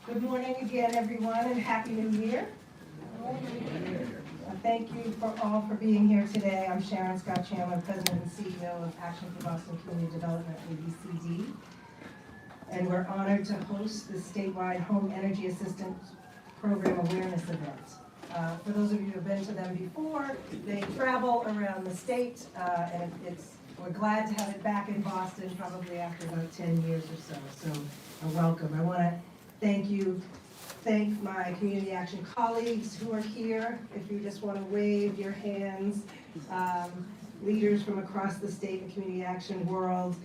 Good morning again, everyone, and Happy New Year. Thank you all for being here today. I'm Sharon Scott Chandler, President and CEO of Action for Boston Community Development, ABCD. And we're honored to host the statewide Home Energy Assistance Program Awareness event. For those of you who have been to them before, they travel around the state, and we're glad to have it back in Boston, probably after about 10 years or so. So welcome. I want to thank my community action colleagues who are here. If you just want to wave your hands, leaders from across the state and community action world,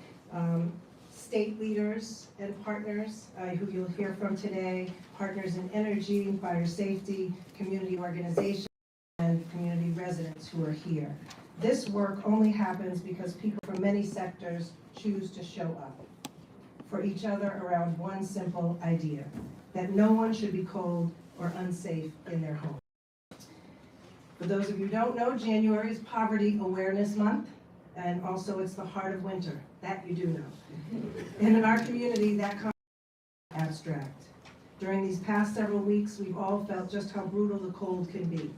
state leaders and partners who you'll hear from today, partners in energy, fire safety, community organizations, and community residents who are here. This work only happens because people from many sectors choose to show up for each other around one simple idea, that no one should be cold or unsafe in their home. For those of you who don't know, January is Poverty Awareness Month, and also it's the heart of winter. That you do know. And in our community, that concept is abstract. During these past several weeks, we've all felt just how brutal the cold can be.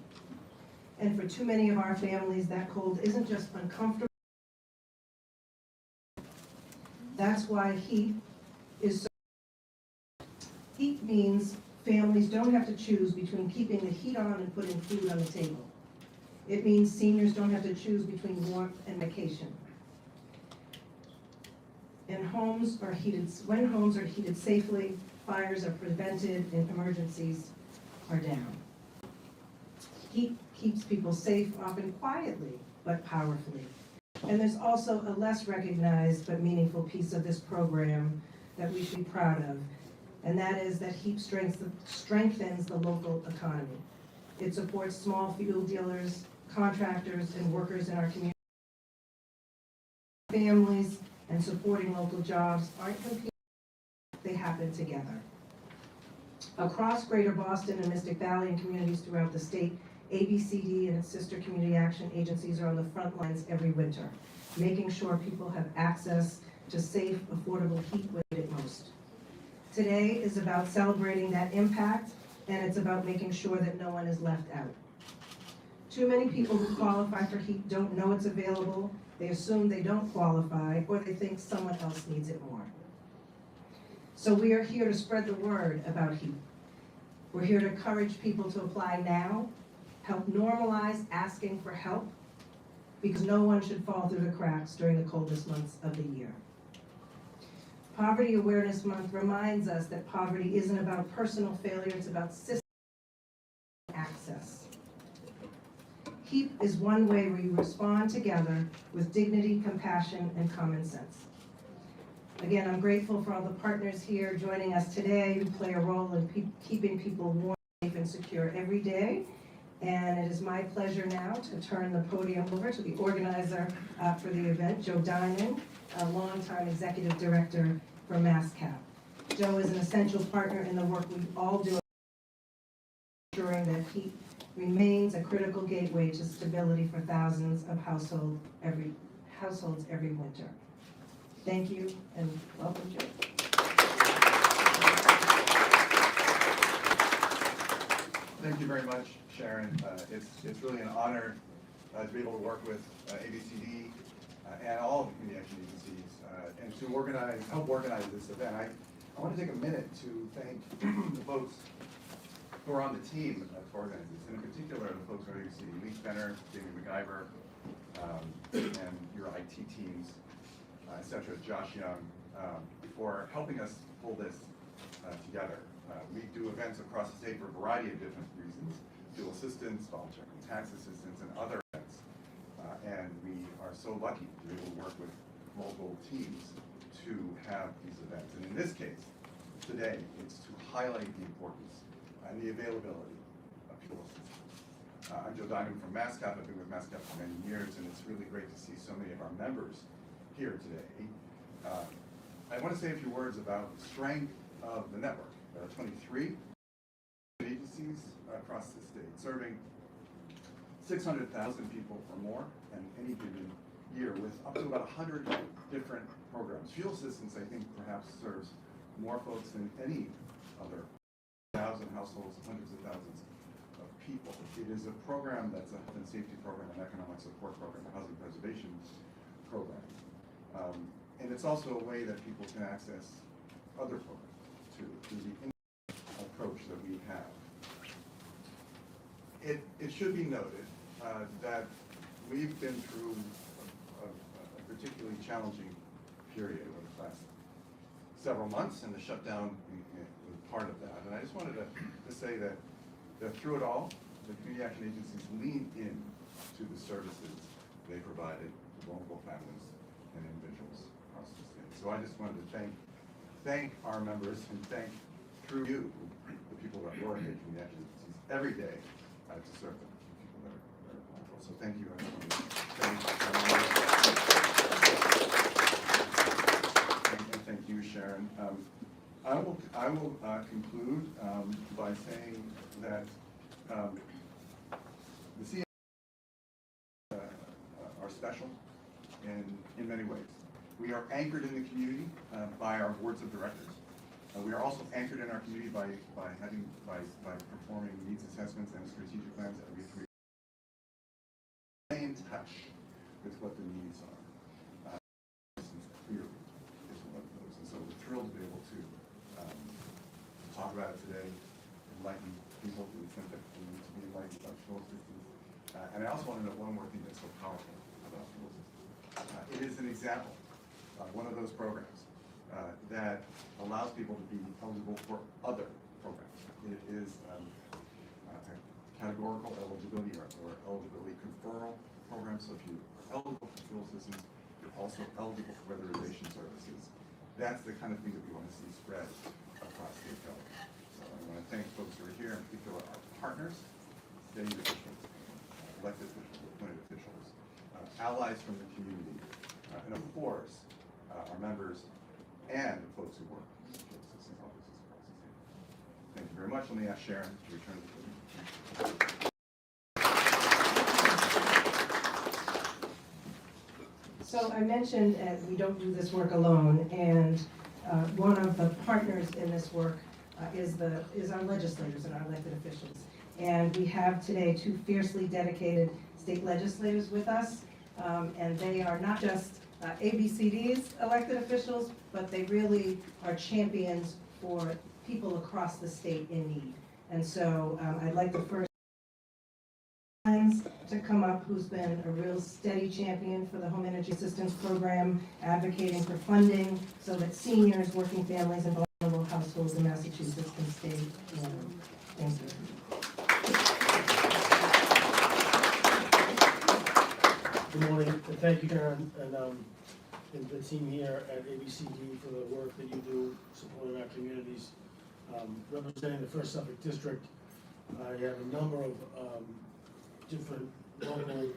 And for too many of our families, that cold isn't just uncomfortable. That's why HEAP is so. HEAP means families don't have to choose between keeping the heat on and putting food on the table. It means seniors don't have to choose between warmth and vacation. And when homes are heated safely, fires are prevented and emergencies are down. HEAP keeps people safe, often quietly, but powerfully. And there's also a less recognized but meaningful piece of this program that we should be proud of, and that is that HEAP strengthens the local economy. It supports small fuel dealers, contractors, and workers in our community. Families and supporting local jobs aren't competing, they happen together. Across Greater Boston and Mystic Valley and communities throughout the state, ABCD and its sister community action agencies are on the front lines every winter, making sure people have access to safe, affordable heat when they need it most. Today is about celebrating that impact, and it's about making sure that no one is left out. Too many people who qualify for HEAP don't know it's available, they assume they don't qualify, or they think someone else needs it more. So we are here to spread the word about HEAP. We're here to encourage people to apply now, help normalize asking for help, because no one should fall through the cracks during the coldest months of the year. Poverty Awareness Month reminds us that poverty isn't about personal failure, it's about system access. HEAP is one way we respond together with dignity, compassion, and common sense. Again, I'm grateful for all the partners here joining us today who play a role in keeping people warm, safe, and secure every day. And it is my pleasure now to turn the podium over to the organizer for the event, Joe Diamond, a longtime executive director for MASSCAP. Joe is an essential partner in the work we all do, ensuring that HEAP remains a critical gateway to stability for thousands of households every winter. Thank you, and welcome, Joe. Thank you very much, Sharon. It's really an honor to be able to work with ABCD and all of the community action agencies and to help organize this event. I want to take a minute to thank the folks who are on the team to organize this, and in particular the folks from ABCD, Lee Fenner, Jamie McIver, and your IT teams, etc., Josh Young, for helping us pull this together. We do events across the state for a variety of different reasons: fuel assistance, volunteer tax assistance, and other events. And we are so lucky to be able to work with multiple teams to have these events. And in this case, today, it's to highlight the importance and the availability of fuel assistance. I'm Joe Diamond from MASSCAP. I've been with MASSCAP for many years, and it's really great to see so many of our members here today. I want to say a few words about the strength of the network. There are 23 agencies across the state, serving 600,000 people or more in any given year, with up to about 100 different programs. Fuel assistance, I think, perhaps serves more folks than any other 1,000 households, hundreds of thousands of people. It is a program that's a health and safety program, an economic support program, a housing preservation program. And it's also a way that people can access other programs through the approach that we have. It should be noted that we've been through a particularly challenging period over the past several months, and the shutdown was part of that. And I just wanted to say that through it all, the community action agencies leaned in to the services they provided to vulnerable families and individuals across the state. So I just wanted to thank our members and thank, through you, the people that work at community action agencies every day to serve them, people that are vulnerable. So thank you. I just wanted to thank you, Sharon. I will conclude by saying that the CA are special in many ways. We are anchored in the community by our boards of directors. We are also anchored in our community by performing needs assessments and strategic plans every 3 years. Stay in touch with what the needs are. Clearly is one of those, and so we're thrilled to be able to talk about it today, enlighten people to the extent that we need to be enlightened about fuel assistance. And I also want to note one more thing that's so powerful about fuel assistance. It is an example of one of those programs that allows people to be eligible for other programs. It is a categorical eligibility or eligibility conferral program. So if you're eligible for fuel assistance, you're also eligible for weatherization services. That's the kind of thing that we want to see spread across state government. So I want to thank folks who are here, in particular our partners, state officials, elected officials, appointed officials, allies from the community, and of course, our members and the folks who work in the fuel assistance offices across the state. Thank you very much. Let me ask Sharon to return to the podium. So I mentioned we don't do this work alone, and one of the partners in this work is our legislators and our elected officials. And we have today 2 fiercely dedicated state legislators with us, and they are not just ABCD's elected officials, but they really are champions for people across the state in need. And so I'd like to first to come up, who's been a real steady champion for the Home Energy Assistance Program, advocating for funding so that seniors, working families, and vulnerable households in Massachusetts can stay warm. Thank you. Good morning, and thank you, Karen, and the team here at ABCD for the work that you do supporting our communities. Representing the 1st Suffolk District, I have a number of different local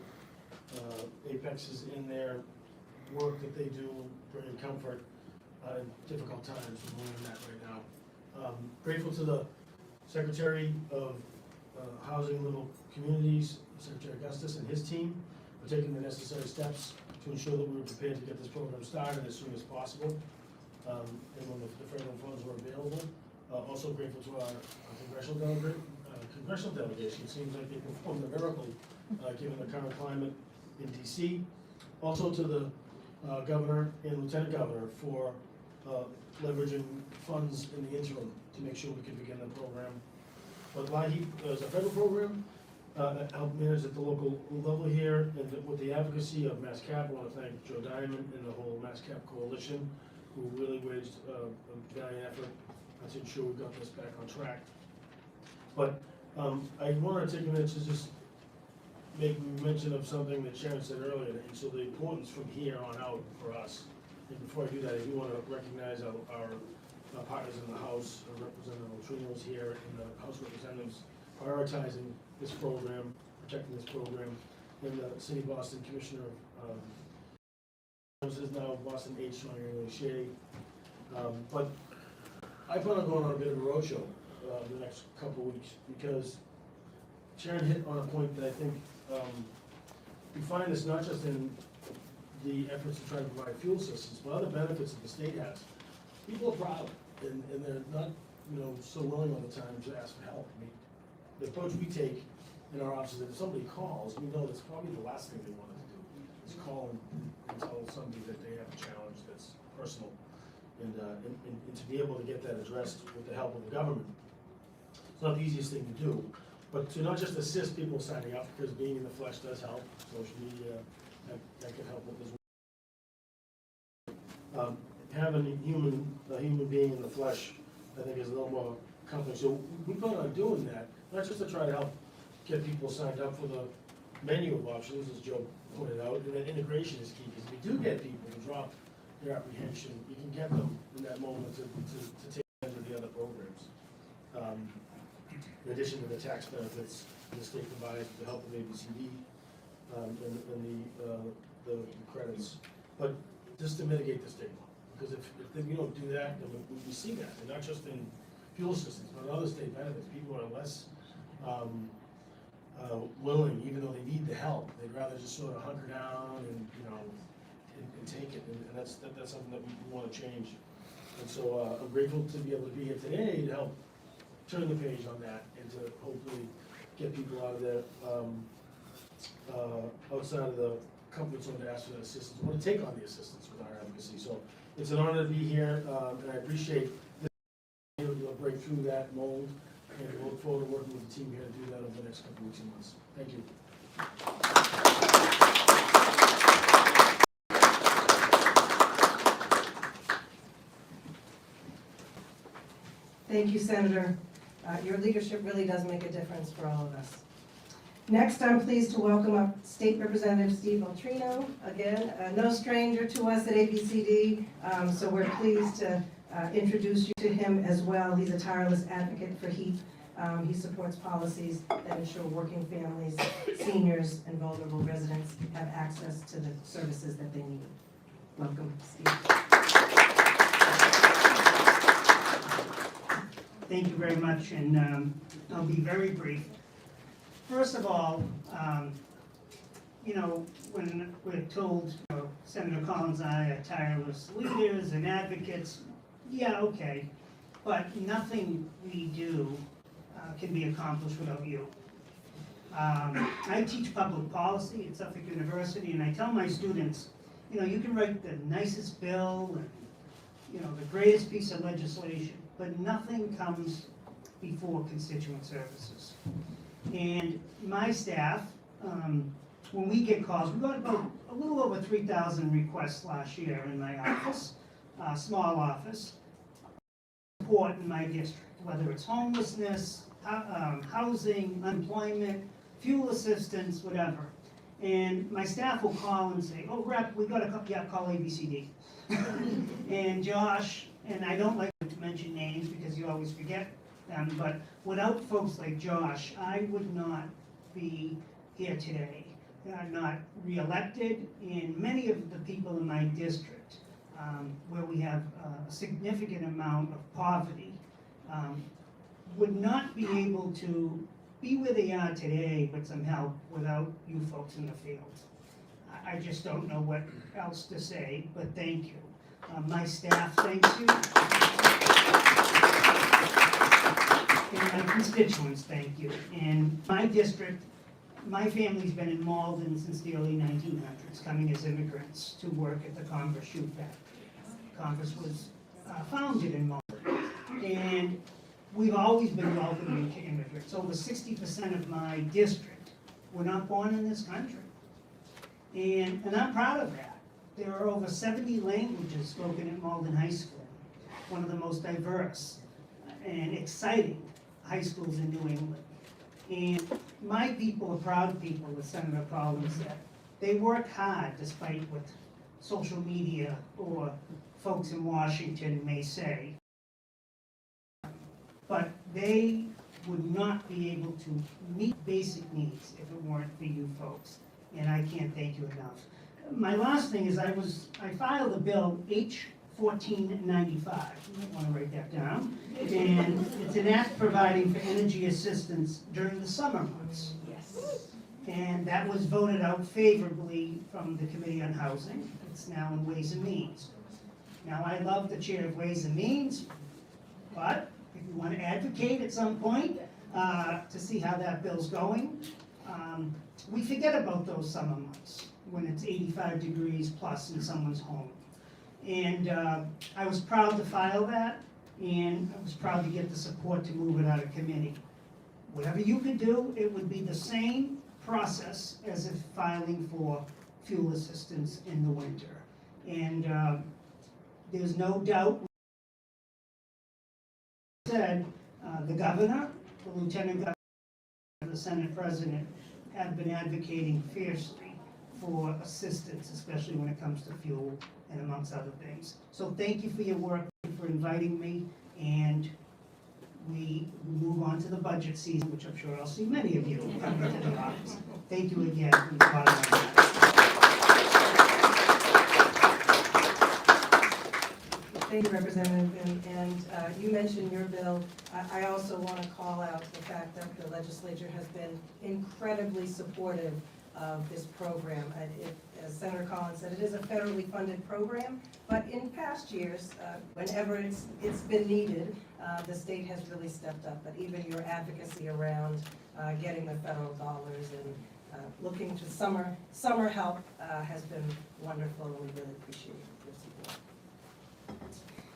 apexes in their work that they do, bringing comfort in difficult times. We're learning that right now. Grateful to the Secretary of Housing and Little Communities, Secretary Augustus, and his team for taking the necessary steps to ensure that we were prepared to get this program started as soon as possible, and when the federal funds were available. Also grateful to our congressional delegation. It seems like they performed a miracle given the current climate in DC. Also to the governor and lieutenant governor for leveraging funds in the interim to make sure we could begin the program. But HEAP is a federal program helped manage at the local level here, and with the advocacy of MASSCAP. I want to thank Joe Diamond and the whole MASSCAP coalition, who really waged a valiant effort to ensure we got this back on track. But I want to take a minute to just make mention of something that Sharon said earlier, and so the importance from here on out for us. And before I do that, I do want to recognize our partners in the House, Representative Trino's here, and the House representatives prioritizing this program, protecting this program, and the City of Boston Commissioner is now Boston H. Shea. But I plan on going on a bit of a roadshow the next couple of weeks, because Sharon hit on a point that I think we find this not just in the efforts to try to provide fuel systems, but other benefits that the state has. People are proud, and they're not, so willing all the time to ask for help. I mean, the approach we take in our offices, if somebody calls, we know that's probably the last thing they wanted to do, is call and tell somebody that they have a challenge that's personal. And to be able to get that addressed with the help of the government, it's not the easiest thing to do. But to not just assist people signing up, because being in the flesh does help. Social media, that can help with as well. Having a human being in the flesh, I think, is a little more complex. So we plan on doing that, not just to try to help get people signed up for the menu of options, as Joe pointed out, and that integration is key, because if we do get people to drop their apprehension, you can get them in that moment to take advantage of the other programs. In addition to the tax benefits the state provides with the help of ABCD and the credits, but just to mitigate the stigma. Because if we don't do that, then we see that, and not just in fuel systems, but other state benefits. People are less willing, even though they need the help. They'd rather just sort of hunker down and and take it, and that's something that we want to change. And so I'm grateful to be able to be here today to help turn the page on that, and to hopefully get people out of there outside of the comfort zone to ask for that assistance, or to take on the assistance with our advocacy. So it's an honor to be here, and I appreciate this able to break through that mold, and we look forward to working with the team here to do that over the next couple of weeks and months. Thank you. Thank you, Senator. Your leadership really does make a difference for all of us. Next, I'm pleased to welcome up State Representative Steve Trino, again, no stranger to us at ABCD, so we're pleased to introduce you to him as well. He's a tireless advocate for HEAP. He supports policies that ensure working families, seniors, and vulnerable residents have access to the services that they need. Welcome, Steve. Thank you very much, and I'll be very brief. First of all, when we're told Senator Collins and I are tireless leaders and advocates, yeah, okay, but nothing we do can be accomplished without you. I teach public policy at Suffolk University, and I tell my students, you can write the nicest bill and the greatest piece of legislation, but nothing comes before constituent services. And my staff, when we get calls, we got about a little over 3,000 requests last year in my office, small office, support in my district, whether it's homelessness, housing, unemployment, fuel assistance, whatever. And my staff will call and say, oh, Rep, we got a couple, yeah, call ABCD. And Josh, and I don't like to mention names because you always forget them, but without folks like Josh, I would not be here today are not re-elected, and many of the people in my district, where we have a significant amount of poverty, would not be able to be where they are today with some help without you folks in the field. I just don't know what else to say, but thank you. My staff thanks you. And my constituents thank you. And my district, my family's been in Malden since the early 1900s, coming as immigrants to work at the Converse shoe factory. Converse was founded in Malden. And we've always been welcoming to immigrants. Over 60% of my district were not born in this country. And I'm proud of that. There are over 70 languages spoken at Malden High School, one of the most diverse and exciting high schools in New England. And my people are proud people, as Senator Collins said. They work hard despite what social media or folks in Washington may say. But they would not be able to meet basic needs if it weren't for you folks. And I can't thank you enough. My last thing is I filed a bill, H-1495, you might want to write that down, and it's an act providing for energy assistance during the summer months. Yes. And that was voted out favorably from the Committee on Housing. It's now in Ways and Means. Now, I love the chair of Ways and Means, but if you want to advocate at some point to see how that bill's going, we forget about those summer months when it's 85 degrees plus in someone's home. And I was proud to file that, and I was proud to get the support to move it out of committee. Whatever you could do, it would be the same process as if filing for fuel assistance in the winter. And there's no doubt, said the governor, the lieutenant governor, the Senate president have been advocating fiercely for assistance, especially when it comes to fuel and amongst other things. So thank you for your work, for inviting me, and we move on to the budget season, which I'm sure I'll see many of you coming into the office. Thank you again from the bottom of my heart. Thank you, Representative, and you mentioned your bill. I also want to call out the fact that the legislature has been incredibly supportive of this program. As Senator Collins said, it is a federally funded program, but in past years, whenever it's been needed, the state has really stepped up. But even your advocacy around getting the federal dollars and looking to summer help has been wonderful, and we really appreciate your support.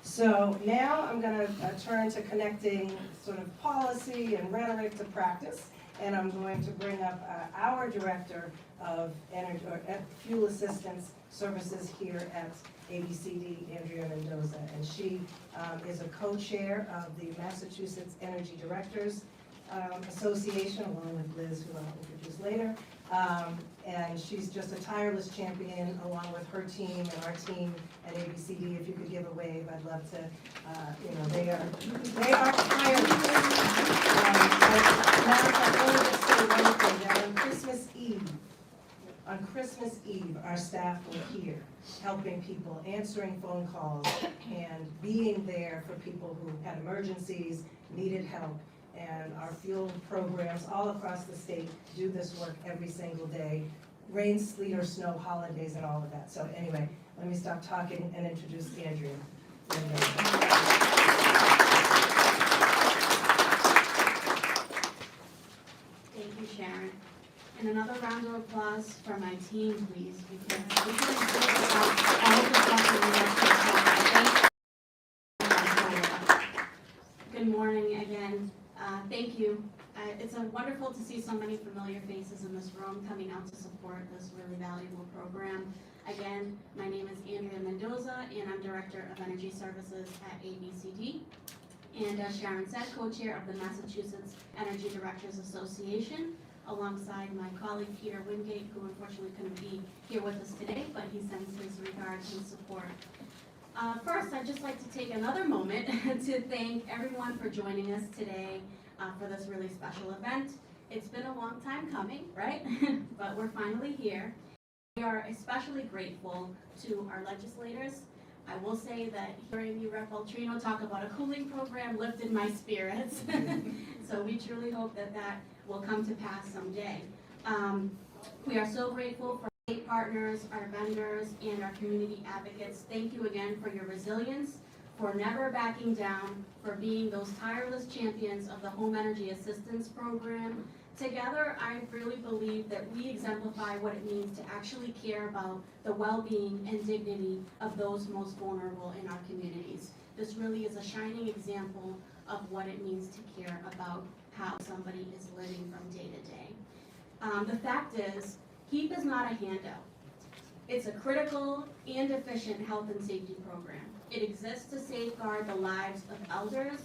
So now I'm going to turn to connecting sort of policy and rhetoric to practice, and I'm going to bring up our Director of Energy or Fuel Assistance Services here at ABCD, Andrea Mendoza, and she is a co-chair of the Massachusetts Energy Directors Association, along with Liz, who I'll introduce later. And she's just a tireless champion along with her team and our team at ABCD. If you could give a wave, I'd love to, they are tireless. Matter of fact, let me just say one thing, that on Christmas Eve, our staff were here, helping people, answering phone calls, and being there for people who had emergencies, needed help. And our fuel programs all across the state do this work every single day. Rain, sleet, or snow, holidays, and all of that. So anyway, let me stop talking and introduce Andrea. Thank you, Sharon. And another round of applause for my team, please, because we can do about all the stuff that we have to. Good morning again. Thank you. It's wonderful to see so many familiar faces in this room coming out to support this really valuable program. Again, my name is Andrea Mendoza, and I'm Director of Energy Services at ABCD. And as Sharon said, co-chair of the Massachusetts Energy Directors Association, alongside my colleague Peter Wingate, who unfortunately couldn't be here with us today, but he sends his regards and support. First, I'd just like to take another moment to thank everyone for joining us today for this really special event. It's been a long time coming, right? But we're finally here. We are especially grateful to our legislators. I will say that hearing you, Rep. Altrino, talk about a cooling program lifted my spirits. So we truly hope that that will come to pass someday. We are so grateful for our state partners, our vendors, and our community advocates. Thank you again for your resilience, for never backing down, for being those tireless champions of the Home Energy Assistance Program. Together, I really believe that we exemplify what it means to actually care about the well-being and dignity of those most vulnerable in our communities. This really is a shining example of what it means to care about how somebody is living from day to day. The fact is, HEAP is not a handout. It's a critical and efficient health and safety program. It exists to safeguard the lives of elders,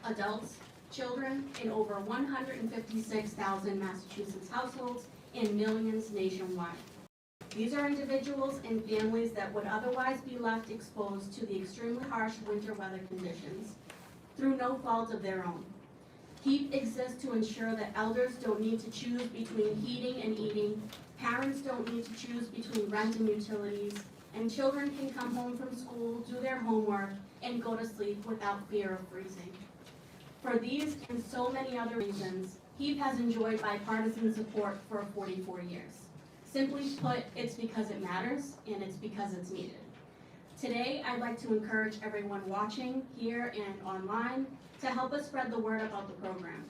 adults, children in over 156,000 Massachusetts households and millions nationwide. These are individuals and families that would otherwise be left exposed to the extremely harsh winter weather conditions through no fault of their own. HEAP exists to ensure that elders don't need to choose between heating and eating, parents don't need to choose between rent and utilities, and children can come home from school, do their homework, and go to sleep without fear of freezing. For these and so many other reasons, HEAP has enjoyed bipartisan support for 44 years. Simply put, it's because it matters and it's because it's needed. Today, I'd like to encourage everyone watching here and online to help us spread the word about the program.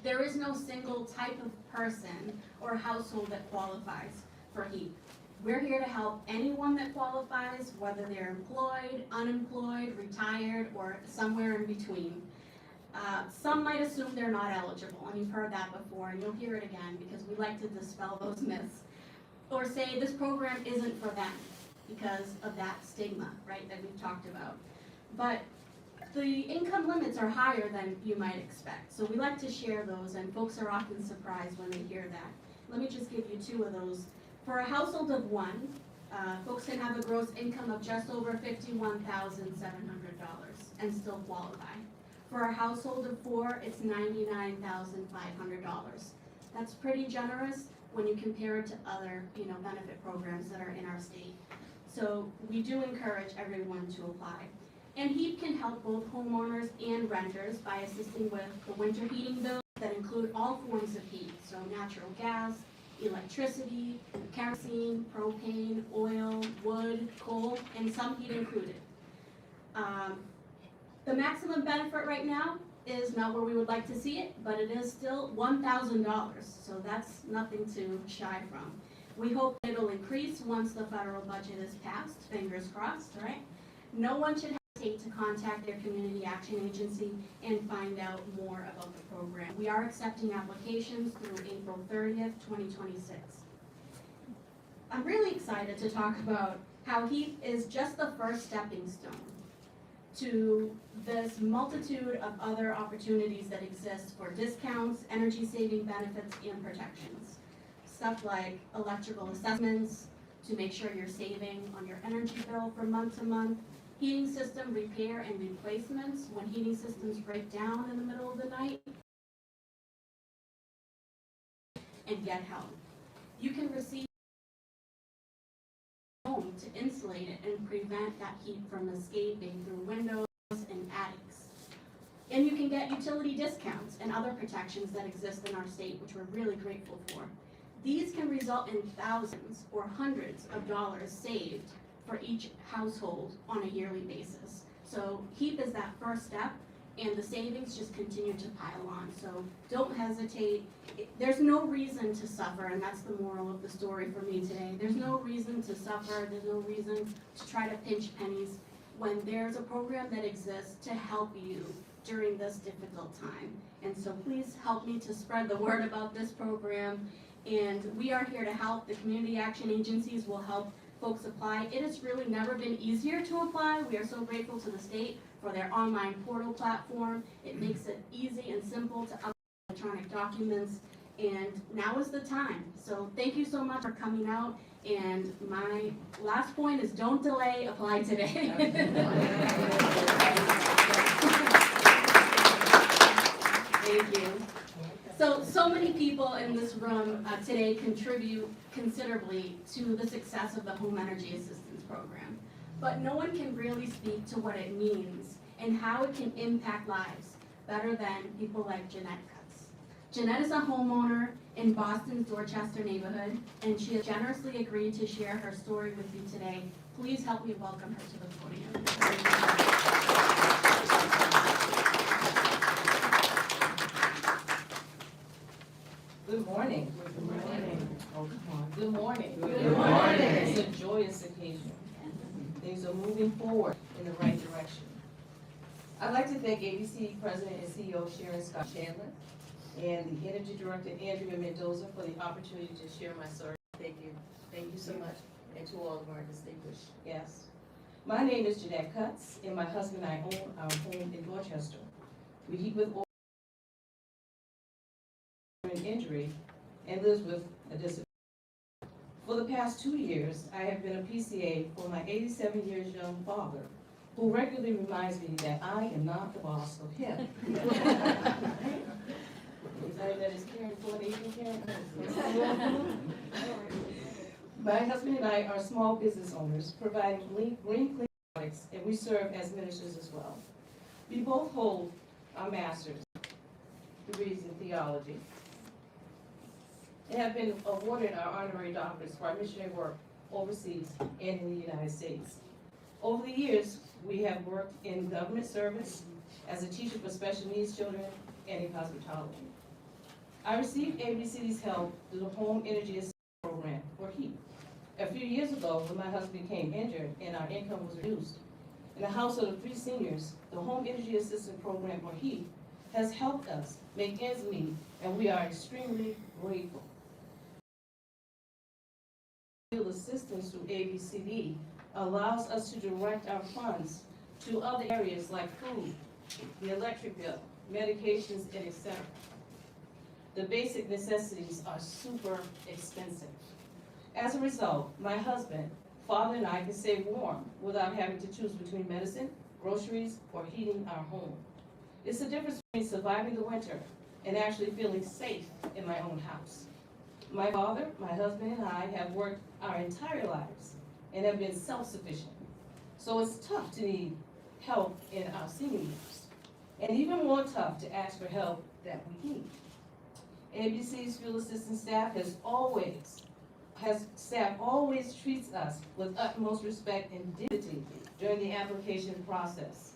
There is no single type of person or household that qualifies for HEAP. We're here to help anyone that qualifies, whether they're employed, unemployed, retired, or somewhere in between. Some might assume they're not eligible, and you've heard that before, and you'll hear it again because we like to dispel those myths. Or say this program isn't for them because of that stigma, right, that we've talked about. But the income limits are higher than you might expect, so we like to share those, and folks are often surprised when they hear that. Let me just give you two of those. For a household of one, folks can have a gross income of just over $51,700 and still qualify. For a household of four, it's $99,500. That's pretty generous when you compare it to other, benefit programs that are in our state. So we do encourage everyone to apply. And HEAP can help both homeowners and renters by assisting with the winter heating bills that include all forms of heat, so natural gas, electricity, kerosene, propane, oil, wood, coal, and some heat included. The maximum benefit right now is not where we would like to see it, but it is still $1,000, so that's nothing to shy from. We hope it'll increase once the federal budget is passed, fingers crossed, right? No one should hesitate to contact their community action agency and find out more about the program. We are accepting applications through April 30th, 2026. I'm really excited to talk about how HEAP is just the first stepping stone to this multitude of other opportunities that exist for discounts, energy saving benefits, and protections. Stuff like electrical assessments to make sure you're saving on your energy bill from month to month, heating system repair and replacements when heating systems break down in the middle of the night, and get help. You can receive home to insulate it and prevent that heat from escaping through windows and attics. And you can get utility discounts and other protections that exist in our state, which we're really grateful for. These can result in thousands or hundreds of dollars saved for each household on a yearly basis. So HEAP is that first step, and the savings just continue to pile on. So don't hesitate. There's no reason to suffer, and that's the moral of the story for me today. There's no reason to suffer. There's no reason to try to pinch pennies when there's a program that exists to help you during this difficult time. And so please help me to spread the word about this program. And we are here to help. The community action agencies will help folks apply. It has really never been easier to apply. We are so grateful to the state for their online portal platform. It makes it easy and simple to upload electronic documents, and now is the time. So thank you so much for coming out, and my last point is don't delay, apply today. Thank you. So many people in this room today contribute considerably to the success of the Home Energy Assistance Program. But no one can really speak to what it means and how it can impact lives better than people like Jeanette Cutts. Jeanette is a homeowner in Boston's Dorchester neighborhood, and she has generously agreed to share her story with you today. Please help me welcome her to the podium. Good morning. Good morning. Oh, come on. Good morning. Good morning. It's a joyous occasion. Things are moving forward in the right direction. I'd like to thank ABC President and CEO Sharon Scott Chandler and the Energy Director Andrea Mendoza for the opportunity to share my story. Thank you. Thank you so much, and to all of our distinguished guests. My name is Jeanette Cutts, and my husband and I own our home in Dorchester. We heat with oil and injury and lives with a disability. For the past 2 years, I have been a PCA for my 87 years young father, who regularly reminds me that I am not the boss of him. Anybody that is caring for an aging parent? My husband and I are small business owners, providing green clean products, and we serve as ministers as well. We both hold our master's degrees in theology and have been awarded our honorary doctorates for our missionary work overseas and in the United States. Over the years, we have worked in government service as a teacher for special needs children and in hospitality. I received ABCD's help through the Home Energy Assistance Program, or HEAP. A few years ago, when my husband became injured and our income was reduced, in a household of 3 seniors, the Home Energy Assistance Program, or HEAP, has helped us make ends meet, and we are extremely grateful. Assistance through ABCD allows us to direct our funds to other areas like food, the electric bill, medications, and etc. The basic necessities are super expensive. As a result, my husband, father, and I can stay warm without having to choose between medicine, groceries, or heating our home. It's the difference between surviving the winter and actually feeling safe in my own house. My father, my husband, and I have worked our entire lives and have been self-sufficient. So it's tough to need help in our senior years, and even more tough to ask for help that we need. ABC's field assistance staff always treats us with utmost respect and dignity during the application process.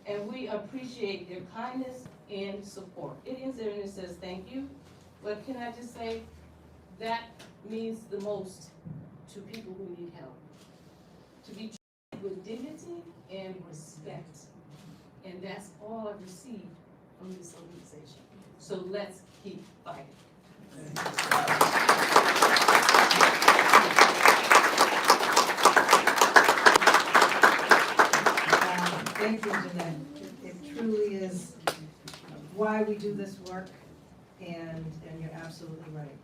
And we appreciate their kindness and support. It ends there and it says thank you, but can I just say, that means the most to people who need help. To be treated with dignity and respect. And that's all I've received from this organization. So let's keep fighting. Thank you, Jeanette. It truly is why we do this work, and you're absolutely right.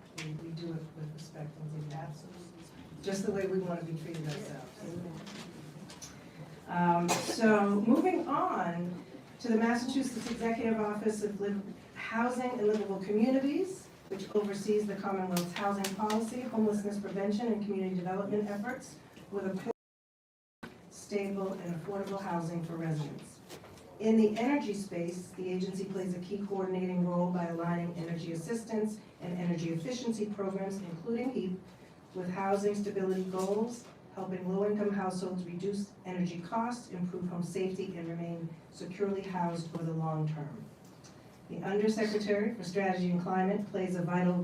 We do it with respect and dignity, absolutely, just the way we want to be treated ourselves. So moving on to the Massachusetts Executive Office of Housing and Livable Communities, which oversees the Commonwealth's housing policy, homelessness prevention, and community development efforts with a stable and affordable housing for residents. In the energy space, the agency plays a key coordinating role by aligning energy assistance and energy efficiency programs, including HEAP, with housing stability goals, helping low-income households reduce energy costs, improve home safety, and remain securely housed for the long term. The Undersecretary for Strategy and Climate plays a vital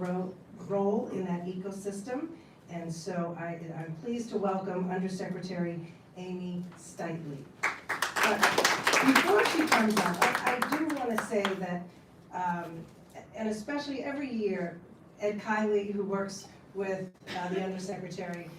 role in that ecosystem, and so I'm pleased to welcome Undersecretary Amy Steitley. Before she comes up, I do want to say that, and especially every year, Ed Kiley, who works with the Undersecretary,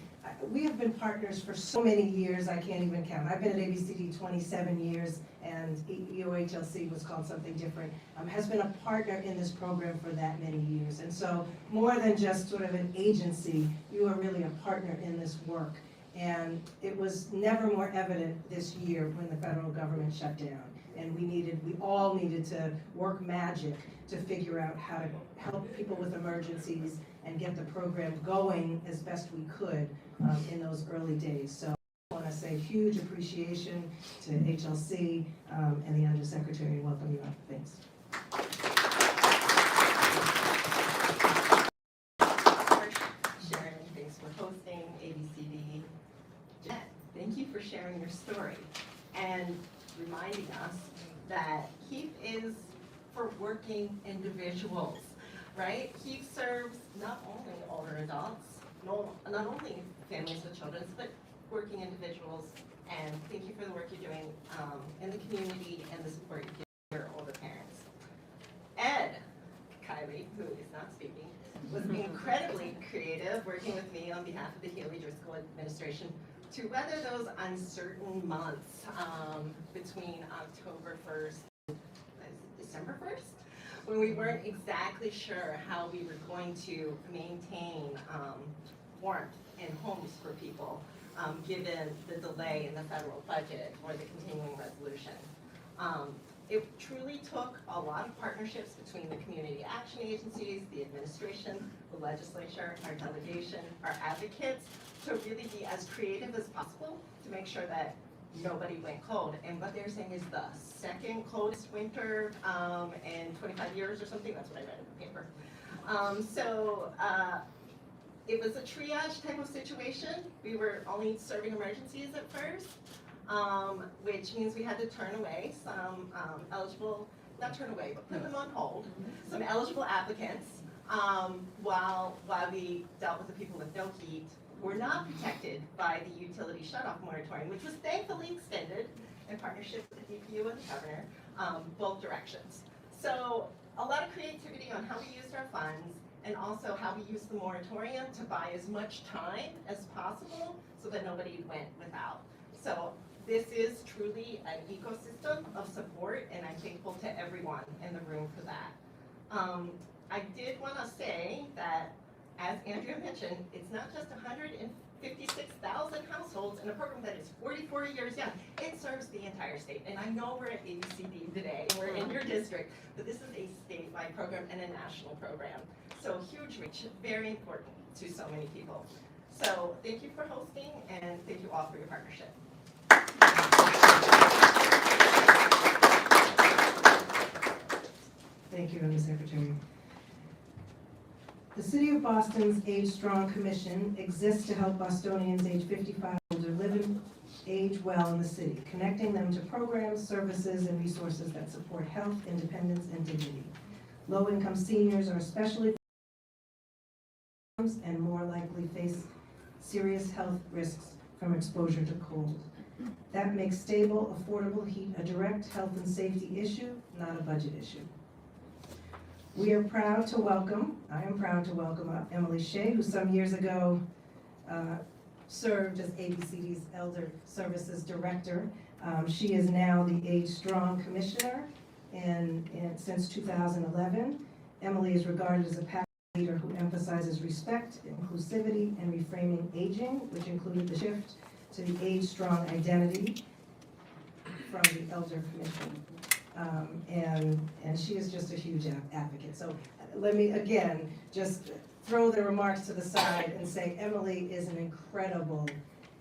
we have been partners for so many years, I can't even count. I've been at ABCD 27 years, and EOHLC was called something different, has been a partner in this program for that many years. And so more than just sort of an agency, you are really a partner in this work. And it was never more evident this year when the federal government shut down. and we all needed to work magic to figure out how to help people with emergencies and get the program going as best we could in those early days. So I want to say huge appreciation to HLC and the Undersecretary. Welcome you up. Thanks. Sharon, thanks for hosting ABCD. Jeanette, thank you for sharing your story and reminding us that HEAP is for working individuals, right? HEAP serves not only older adults, not only families with children, but working individuals. And thank you for the work you're doing in the community and the support you give your older parents. Ed, Kylie, who is not speaking, was incredibly creative, working with me on behalf of the Healy Driscoll administration to weather those uncertain months between October 1st and December 1st, when we weren't exactly sure how we were going to maintain warmth in homes for people, given the delay in the federal budget or the continuing resolution. It truly took a lot of partnerships between the community action agencies, the administration, the legislature, our delegation, our advocates, to really be as creative as possible to make sure that nobody went cold. And what they're saying is the second coldest winter in 25 years or something. That's what I read in the paper. It was a triage type of situation. We were only serving emergencies at first. Which means we had to turn away some eligible, not turn away, but put them on hold, some eligible applicants, while we dealt with the people with no heat who were not protected by the utility shutoff moratorium, which was thankfully extended in partnership with the DPU and the governor, both directions. So a lot of creativity on how we used our funds and also how we used the moratorium to buy as much time as possible so that nobody went without. So this is truly an ecosystem of support, and I'm thankful to everyone in the room for that. I did want to say that, as Andrea mentioned, it's not just 156,000 households in a program that is 44 years young. It serves the entire state. And I know we're at ABCD today, and we're in your district, but this is a statewide program and a national program. So huge reach, very important to so many people. So thank you for hosting, and thank you all for your partnership. Thank you, Undersecretary. The City of Boston's Age Strong Commission exists to help Bostonians age 55 and older live and age well in the city, connecting them to programs, services, and resources that support health, independence, and dignity. Low-income seniors are especially and more likely face serious health risks from exposure to cold. That makes stable, affordable heat a direct health and safety issue, not a budget issue. I am proud to welcome Emily Shea, who some years ago served as ABCD's Elder Services Director. She is now the Age Strong Commissioner, and since 2011, Emily is regarded as a passionate leader who emphasizes respect, inclusivity, and reframing aging, which included the shift to the Age Strong identity from the Elder Commission. And she is just a huge advocate. So let me, again, just throw the remarks to the side and say Emily is an incredible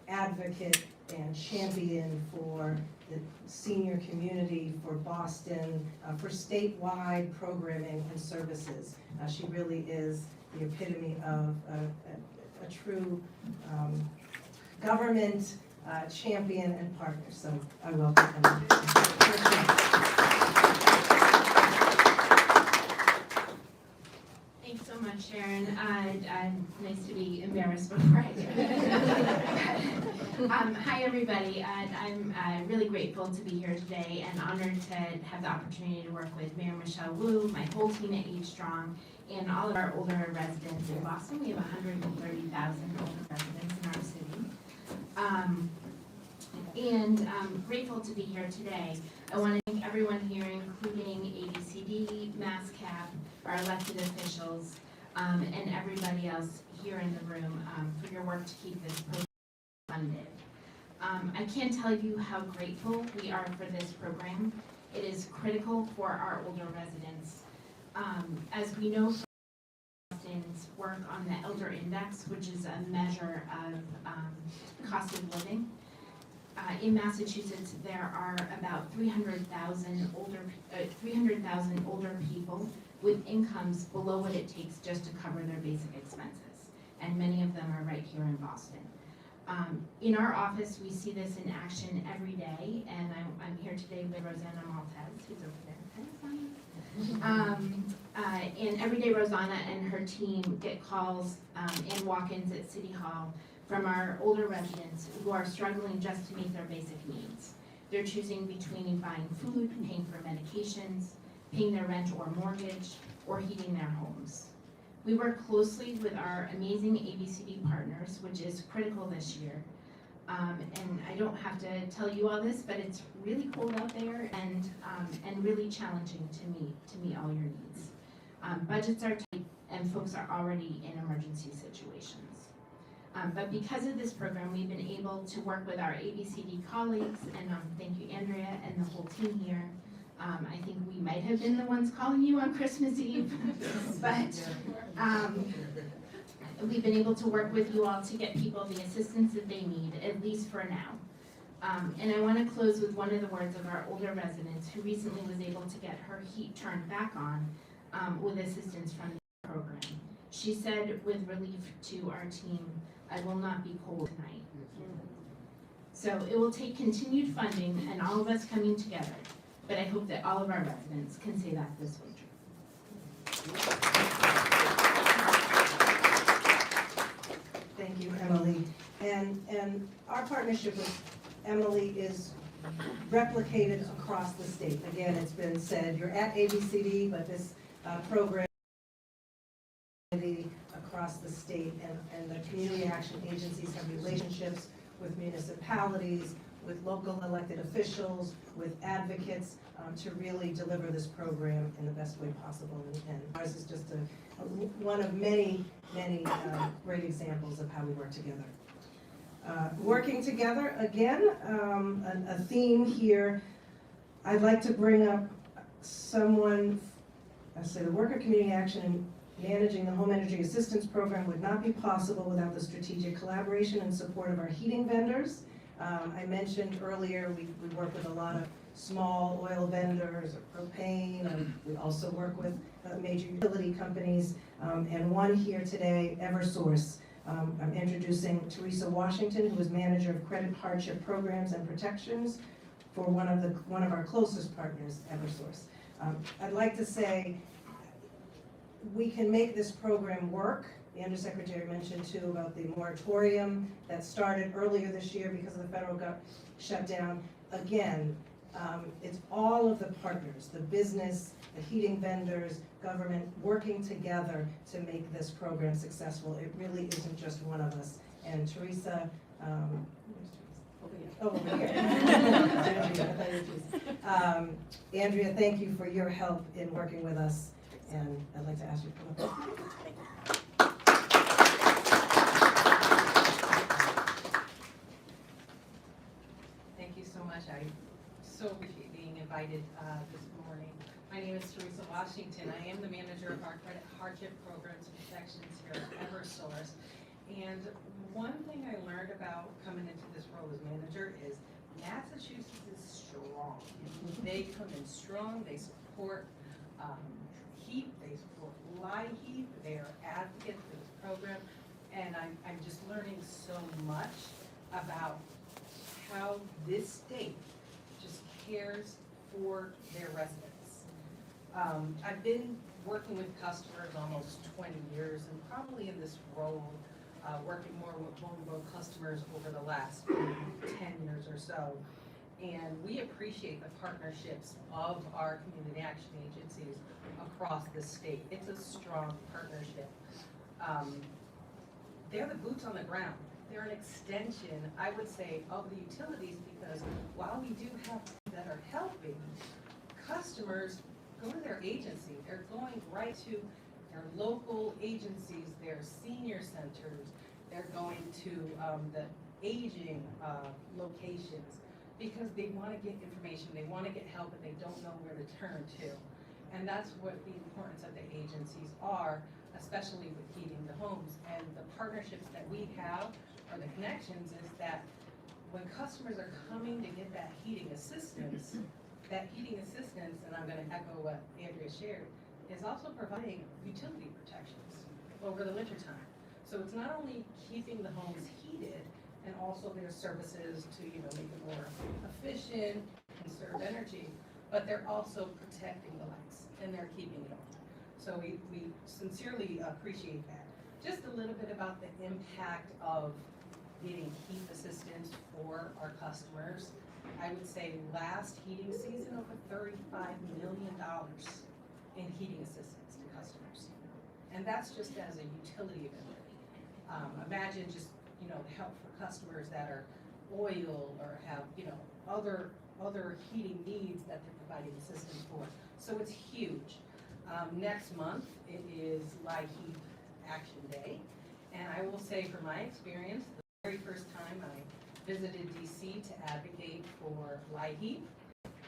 advocate and champion for the senior community, for Boston, for statewide programming and services. She really is the epitome of a true government champion and partner. So I welcome Emily. Thanks so much, Sharon. Nice to be embarrassed before I do. Hi, everybody. I'm really grateful to be here today and honored to have the opportunity to work with Mayor Michelle Wu, my whole team at Age Strong, and all of our older residents in Boston. We have 130,000 older residents in our city. And I'm grateful to be here today. I want to thank everyone here, including ABCD, MASSCAP, our elected officials, and everybody else here in the room for your work to keep this program funded. I can't tell you how grateful we are for this program It is critical for our older residents. As we know from Boston's work on the Elder Index, which is a measure of cost of living, in Massachusetts, there are about 300,000 older people with incomes below what it takes just to cover their basic expenses, and many of them are right here in Boston. In our office, we see this in action every day, and I'm here today with Rosanna Maltez, who's over there. And every day Rosanna and her team get calls and walk-ins at City Hall from our older residents who are struggling just to meet their basic needs. They're choosing between buying food, paying for medications, paying their rent or mortgage, or heating their homes. We work closely with our amazing ABCD partners, which is critical this year. And I don't have to tell you all this, but it's really cold out there and really challenging to meet all your needs. Budgets are tight and folks are already in emergency situations. But because of this program, we've been able to work with our ABCD colleagues, and thank you, Andrea, and the whole team here. I think we might have been the ones calling you on Christmas Eve, but we've been able to work with you all to get people the assistance that they need, at least for now. And I want to close with one of the words of our older residents who recently was able to get her heat turned back on with assistance from the program. She said with relief to our team, "I will not be cold tonight." So it will take continued funding and all of us coming together, but I hope that all of our residents can say that this winter. Thank you, Emily. And our partnership with Emily is replicated across the state. Again, it's been said, you're at ABCD, but this program across the state, and the community action agencies have relationships with municipalities, with local elected officials, with advocates, to really deliver this program in the best way possible. And ours is just one of many great examples of how we work together. Working together, again, a theme here. I'd like to bring up someone, I say the work of community action in managing the home energy assistance program would not be possible without the strategic collaboration and support of our heating vendors. I mentioned earlier, we work with a lot of small oil vendors or propane, and we also work with major utility companies, and one here today, Eversource. I'm introducing Teresa Washington, who is manager of credit hardship programs and protections for one of our closest partners, Eversource. I'd like to say we can make this program work. The Undersecretary mentioned too about the moratorium that started earlier this year because of the federal shutdown. Again, it's all of the partners, the business, the heating vendors, government, working together to make this program successful. It really isn't just one of us. And Teresa, over here. Andrea, thank you for your help in working with us, and I'd like to ask you to come up. Thank you so much. I so appreciate being invited this morning. My name is Teresa Washington. I am the manager of our credit hardship programs and protections here at Eversource. And one thing I learned about coming into this role as manager is Massachusetts is strong. They come in strong. They support HEAP. They support HEAP. They are advocates for this program. And I'm just learning so much about how this state just cares for their residents. I've been working with customers almost 20 years, and probably in this role, working more with vulnerable customers over the last 10 years or so. And we appreciate the partnerships of our community action agencies across the state. It's a strong partnership. They're the boots on the ground. They're an extension, I would say, of the utilities, because while we do have that are helping, customers go to their agency. They're going right to their local agencies, their senior centers. They're going to the aging locations. because they want to get information, they want to get help, and they don't know where to turn to. And that's what the importance of the agencies are, especially with heating the homes. And the partnerships that we have, or the connections, is that when customers are coming to get that heating assistance, and I'm gonna echo what Andrea shared, is also providing utility protections over the winter time. So it's not only keeping the homes heated, and also their services to, make it more efficient, conserve energy, but they're also protecting the lights, and they're keeping it on. So we sincerely appreciate that. Just a little bit about the impact of getting heat assistance for our customers. I would say last heating season, over $35 million in heating assistance to customers. And that's just as a utility vendor. Imagine just, help for customers that are oil or have, other heating needs that they're providing assistance for. So it's huge. Next month, it is HEAP Action Day. And I will say from my experience, the very first time I visited DC to advocate for HEAP,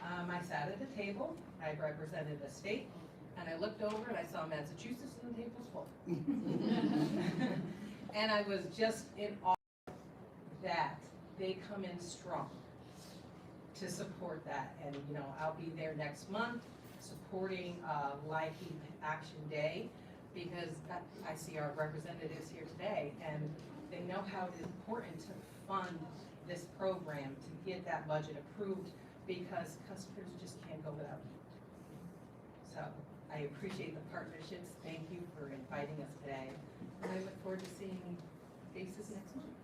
I sat at a table, I represented a state, and I looked over and I saw Massachusetts and the table was full. And I was just in awe that they come in strong to support that. And I'll be there next month supporting HEAP Action Day, because I see our representatives here today, and they know how important to fund this program to get that budget approved, because customers just can't go without heat. So I appreciate the partnerships. Thank you for inviting us today, and I look forward to seeing faces next month.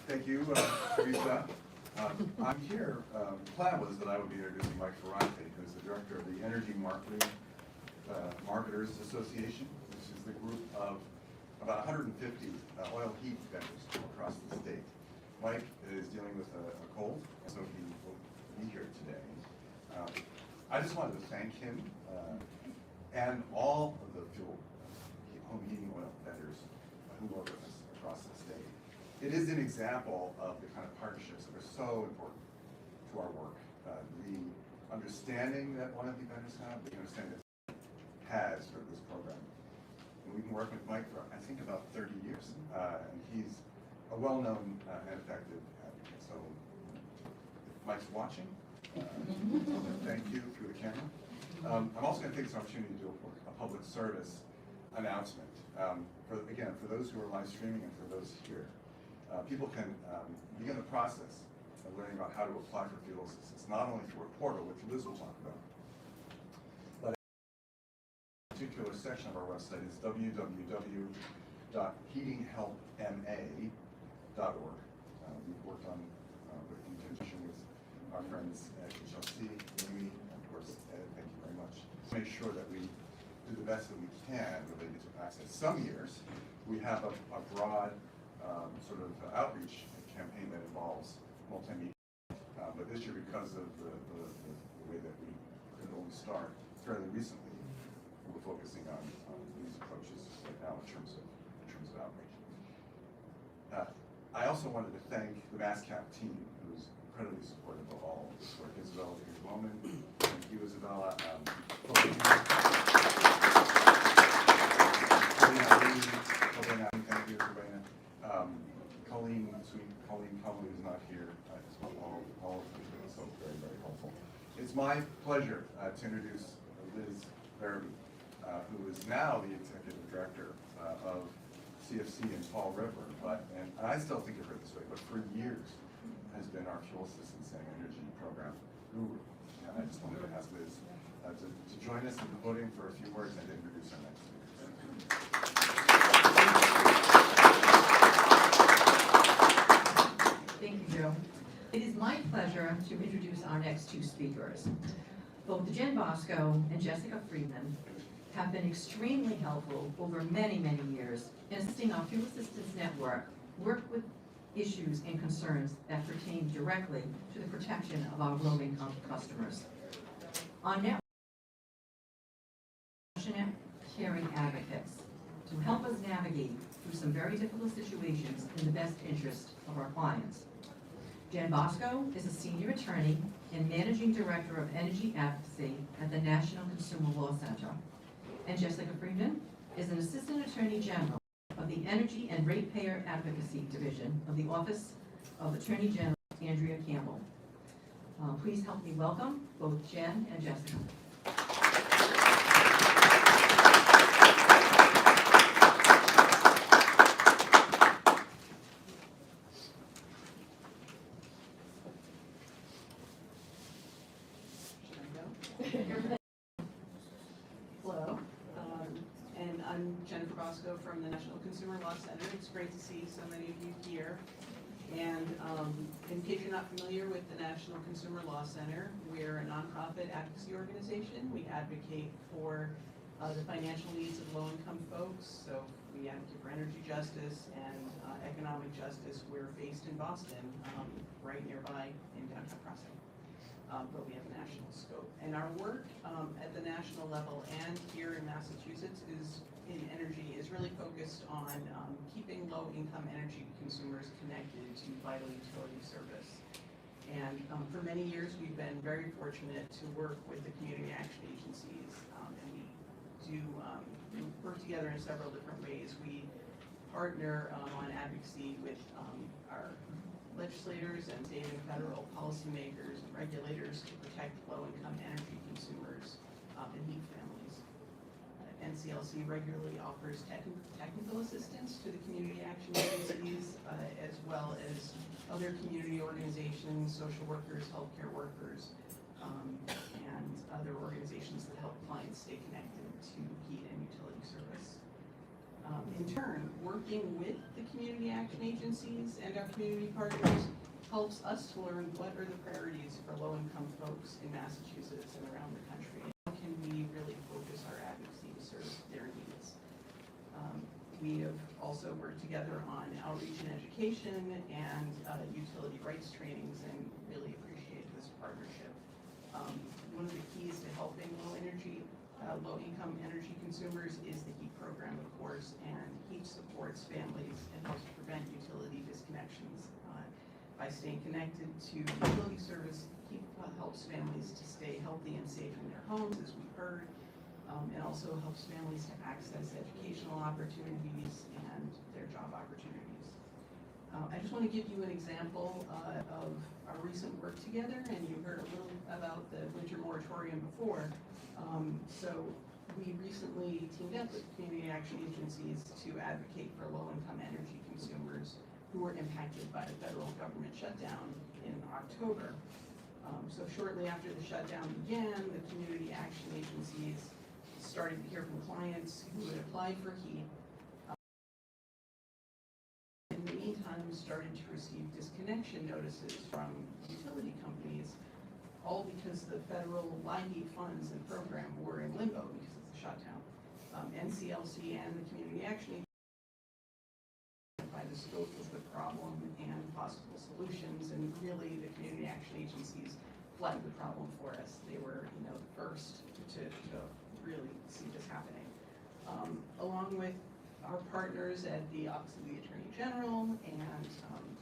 Thank you, Teresa. I'm here, the plan was that I would be introducing Mike Ferrante, who's the director of the Energy Marketers Association, which is the group of about 150 oil heat vendors across the state. Mike is dealing with a cold, so he will be here today. I just wanted to thank him and all of the home heating oil vendors who work with us across the state. It is an example of the kind of partnerships that are so important to our work. The understanding that one of the vendors have, the understanding that has for this program. And we've been working with Mike for, I think, about 30 years. And he's a well-known and effective advocate. So if Mike's watching, thank you through the camera. I'm also going to take this opportunity to do a public service announcement. For those who are live streaming and for those here, people can begin the process of learning about how to apply for fuel assistance, not only through a portal, which Liz will talk about, but a particular section of our website is www.heatinghelpma.org. We've worked on with in conjunction with our friends at HLC, Amy, and of course Ed. Thank you very much. Make sure that we do the best that we can related to access. Some years we have a broad sort of outreach campaign that involves multimedia. But this year, because of the way that we could only start fairly recently, we're focusing on these approaches right now in terms of outreach. I also wanted to thank the MASSCAP team, who's incredibly supportive of all of this work. Isabella Bowman, thank you, Isabella. Thank you, Sabrina. Colleen, sweet Colleen Conley is not here. All of them have been so very, very helpful. It's my pleasure to introduce Liz Verby, who is now the executive director of CFC in Fall River, and I still think of her this way, but for years has been our fuel assistance and energy program guru. And I just wanted to ask Liz to join us at the podium for a few words and to introduce our next speaker. Thank you, Joe. It is my pleasure to introduce our next two speakers. Both Jen Bosco and Jessica Friedman have been extremely helpful over many, many years in assisting our fuel assistance network work with issues and concerns that pertain directly to the protection of our roaming customers. Our network is passionate, caring advocates to help us navigate through some very difficult situations in the best interest of our clients. Jen Bosco is a senior attorney and managing director of energy advocacy at the National Consumer Law Center. And Jessica Friedman is an assistant attorney general of the Energy and Ratepayer Advocacy Division of the Office of Attorney General Andrea Campbell. Please help me welcome both Jen and Jessica. Hello, and I'm Jennifer Bosco from the National Consumer Law Center. It's great to see so many of you here. And in case you're not familiar with the National Consumer Law Center, we're a nonprofit advocacy organization. We advocate for the financial needs of low-income folks. So we advocate for energy justice and economic justice. We're based in Boston, right nearby in downtown Crossing. But we have a national scope. And our work at the national level and here in Massachusetts in energy is really focused on keeping low-income energy consumers connected to vital utility service. And for many years, we've been very fortunate to work with the community action agencies, and we do work together in several different ways. We partner on advocacy with our legislators and state and federal policymakers and regulators to protect low-income energy consumers and HEAP families. NCLC regularly offers technical assistance to the community action agencies, as well as other community organizations, social workers, healthcare workers, and other organizations that help clients stay connected to heat and utility service. In turn, working with the community action agencies and our community partners helps us to learn what are the priorities for low-income folks in Massachusetts and around the country. How can we really focus our advocacy to serve their needs? We have also worked together on outreach and education and utility rights trainings, and really appreciate this partnership. One of the keys to helping low-income energy consumers is the HEAP program, of course, and HEAP supports families and helps prevent utility disconnections. By staying connected to utility service, HEAP helps families to stay healthy and safe in their homes, as we've heard, and also helps families to access educational opportunities and their job opportunities. I just want to give you an example of our recent work together, and you heard a little about the winter moratorium before. So we recently teamed up with community action agencies to advocate for low-income energy consumers who were impacted by the federal government shutdown in October. So shortly after the shutdown began, the community action agencies started to hear from clients who had applied for HEAP. In the meantime, started to receive disconnection notices from utility companies, all because the federal LIHEAP funds and program were in limbo because of the shutdown. NCLC and the community action agency by the scope of the problem and possible solutions, and really the community action agencies flagged the problem for us. They were, the first to really see this happening. Along with our partners at the Office of the Attorney General and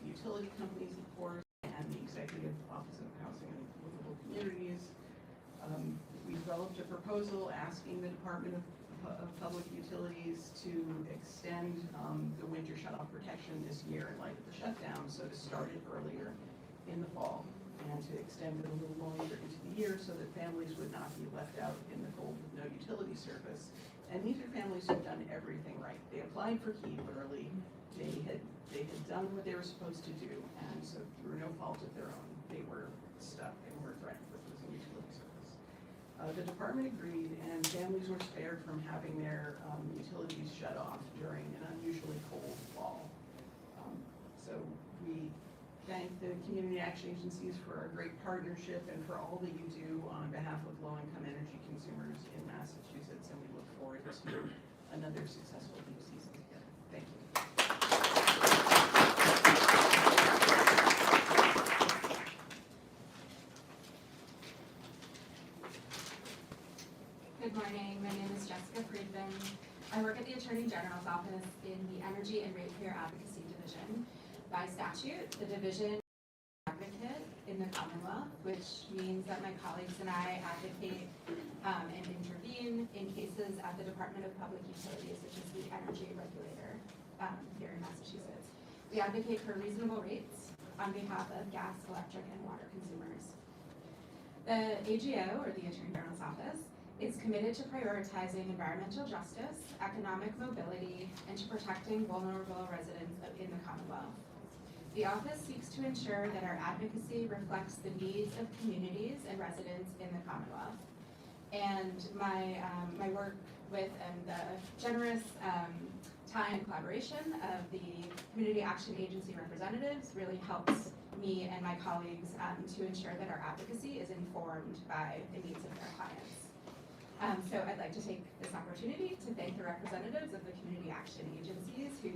the utility companies, of course, and the Executive Office of Housing and Livable Communities, we developed a proposal asking the Department of Public Utilities to extend the winter shutoff protection this year in light of the shutdown, so to start it earlier in the fall and to extend it a little longer into the year so that families would not be left out in the cold with no utility service. And these are families who've done everything right. They applied for HEAP early. They had done what they were supposed to do, and so through no fault of their own, they were stuck and were threatened with losing utility service. The department agreed, and families were spared from having their utilities shut off during an unusually cold fall. So we thank the community action agencies for our great partnership and for all that you do on behalf of low-income energy consumers in Massachusetts, and we look forward to another successful HEAP season together. Thank you. Good morning, my name is Jessica Friedman. I work at the Attorney General General's office in the Energy and Ratepayer Advocacy Division. By statute, the division is an advocate in the Commonwealth, which means that my colleagues and I advocate and intervene in cases at the Department of Public Utilities, which is the energy regulator here in Massachusetts. We advocate for reasonable rates on behalf of gas, electric, and water consumers. The AGO, or the Attorney General's Office, is committed to prioritizing environmental justice, economic mobility, and to protecting vulnerable residents in the Commonwealth. The office seeks to ensure that our advocacy reflects the needs of communities and residents in the Commonwealth. And my work with and the generous time and collaboration of the Community Action Agency representatives really helps me and my colleagues to ensure that our advocacy is informed by the needs of their clients. So I'd like to take this opportunity to thank the representatives of the Community Action Agencies who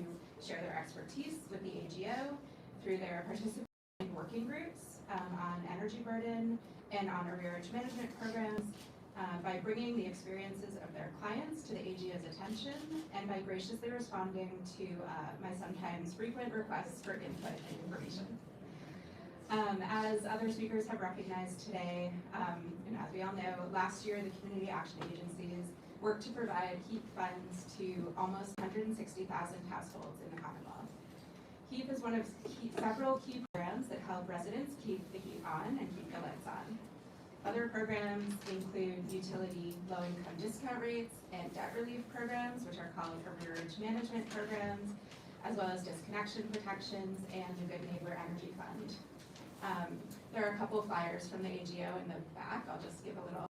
share their expertise with the AGO through their participation in working groups on energy burden and on arrearage management programs, by bringing the experiences of their clients to the AGO's attention and by graciously responding to my sometimes frequent requests for input and information. As other speakers have recognized today, and as we all know, last year the Community Action Agencies worked to provide HEAP funds to almost 160,000 households in the Commonwealth. HEAP is one of several key programs that help residents keep the heat on and keep the lights on. Other programs include utility low-income discount rates and debt relief programs, which are called arrearage management programs, as well as disconnection protections and the Good Neighbor Energy Fund. There are a couple flyers from the AGO in the back. I'll just give a little.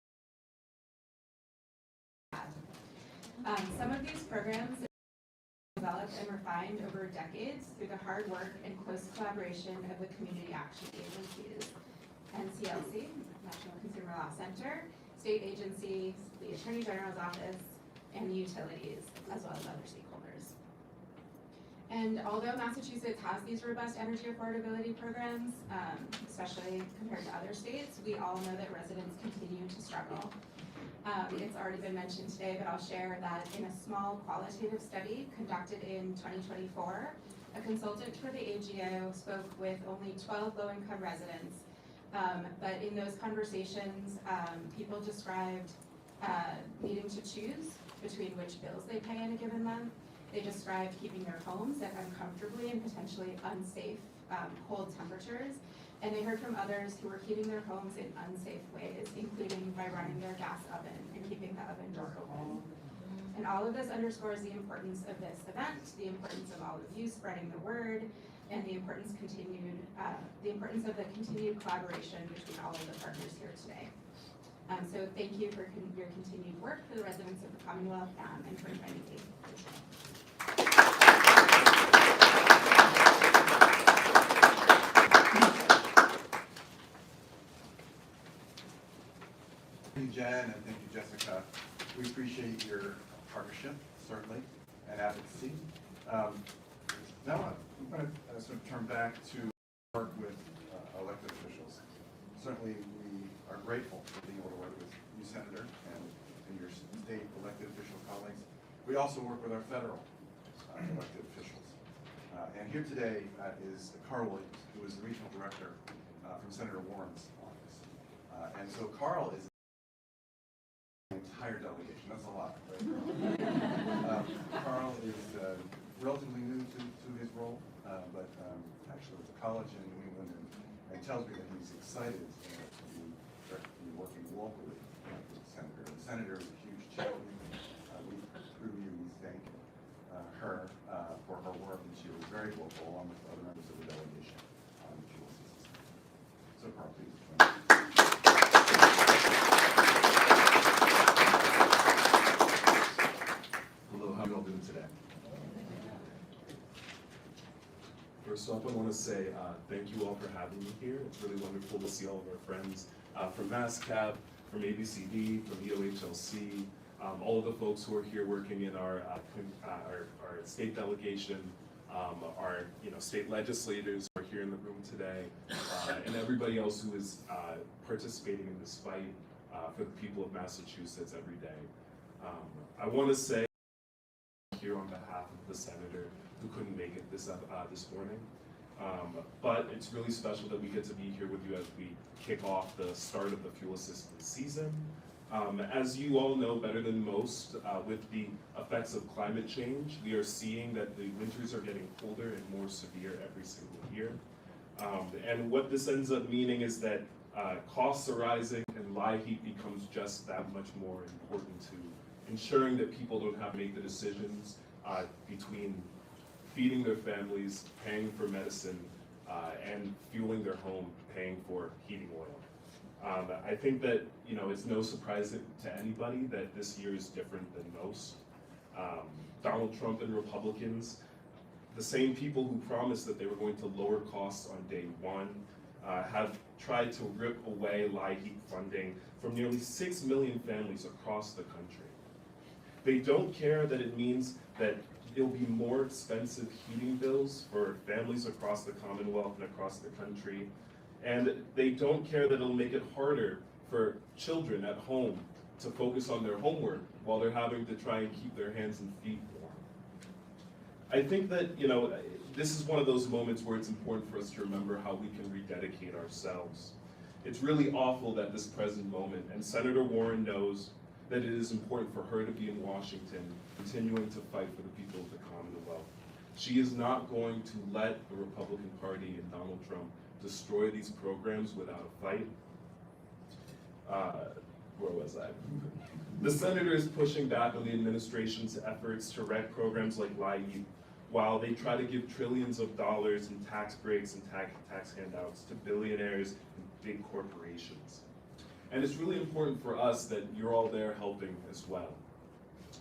Some of these programs have been developed and refined over decades through the hard work and close collaboration of the Community Action Agencies, NCLC, National Consumer Law Center, state agencies, the Attorney General's Office, and the utilities, as well as other stakeholders. And although Massachusetts has these robust energy affordability programs, especially compared to other states, we all know that residents continue to struggle. It's already been mentioned today, but I'll share that in a small qualitative study conducted in 2024, a consultant for the AGO spoke with only 12 low-income residents. But in those conversations, people described needing to choose between which bills they pay in a given month. They described keeping their homes at uncomfortably and potentially unsafe cold temperatures. And they heard from others who were heating their homes in unsafe ways, including by running their gas oven and keeping the oven door open. And all of this underscores the importance of this event, the importance of all of you spreading the word, and the importance of the continued collaboration between all of the partners here today. So thank you for your continued work for the residents of the Commonwealth and for inviting me. Thank you, Jen, and thank you, Jessica. We appreciate your partnership, certainly, and advocacy. Now I'm going to sort of turn back to work with elected officials. Certainly, we are grateful for being able to work with you, Senator, and your state elected official colleagues. We also work with our federal elected officials. And here today is Carl Williams, who is the regional director from Senator Warren's office. And so Carl is the entire delegation. That's a lot, right? Carl is relatively new to his role, but actually went to college in New England and tells me that he's excited to be working locally with the senator. The senator is a huge champion. Through you, we thank her for her work, and she was very vocal along with other members of the delegation on the fuel system. So Carl, please join me. Hello, how are you all doing today? First off, I want to say thank you all for having me here. It's really wonderful to see all of our friends from MASSCAP, from ABCD, from EOHLC, all of the folks who are here working in our state delegation, our state legislators who are here in the room today, and everybody else who is participating in this fight for the people of Massachusetts every day. I want to say here on behalf of the senator who couldn't make it this morning. But it's really special that we get to be here with you as we kick off the start of the fuel assistance season. As you all know better than most, with the effects of climate change, we are seeing that the winters are getting colder and more severe every single year. And what this ends up meaning is that costs are rising, and HEAP becomes just that much more important to ensuring that people don't have to make the decisions between feeding their families, paying for medicine, and fueling their home, paying for heating oil. I think that, you know, it's no surprise to anybody that this year is different than most. Donald Trump and Republicans, the same people who promised that they were going to lower costs on day one, have tried to rip away HEAP funding from nearly 6 million families across the country. They don't care that it means that it'll be more expensive heating bills for families across the Commonwealth and across the country. And they don't care that it'll make it harder for children at home to focus on their homework while they're having to try and keep their hands and feet warm. I think that, you know, this is one of those moments where it's important for us to remember how we can rededicate ourselves. It's really awful that this present moment, and Senator Warren knows that it is important for her to be in Washington, continuing to fight for the people of the Commonwealth. She is not going to let the Republican Party and Donald Trump destroy these programs without a fight. Where was I? The senator is pushing back on the administration's efforts to wreck programs like HEAP, while they try to give trillions of dollars in tax breaks and tax handouts to billionaires and big corporations. And it's really important for us that you're all there helping as well.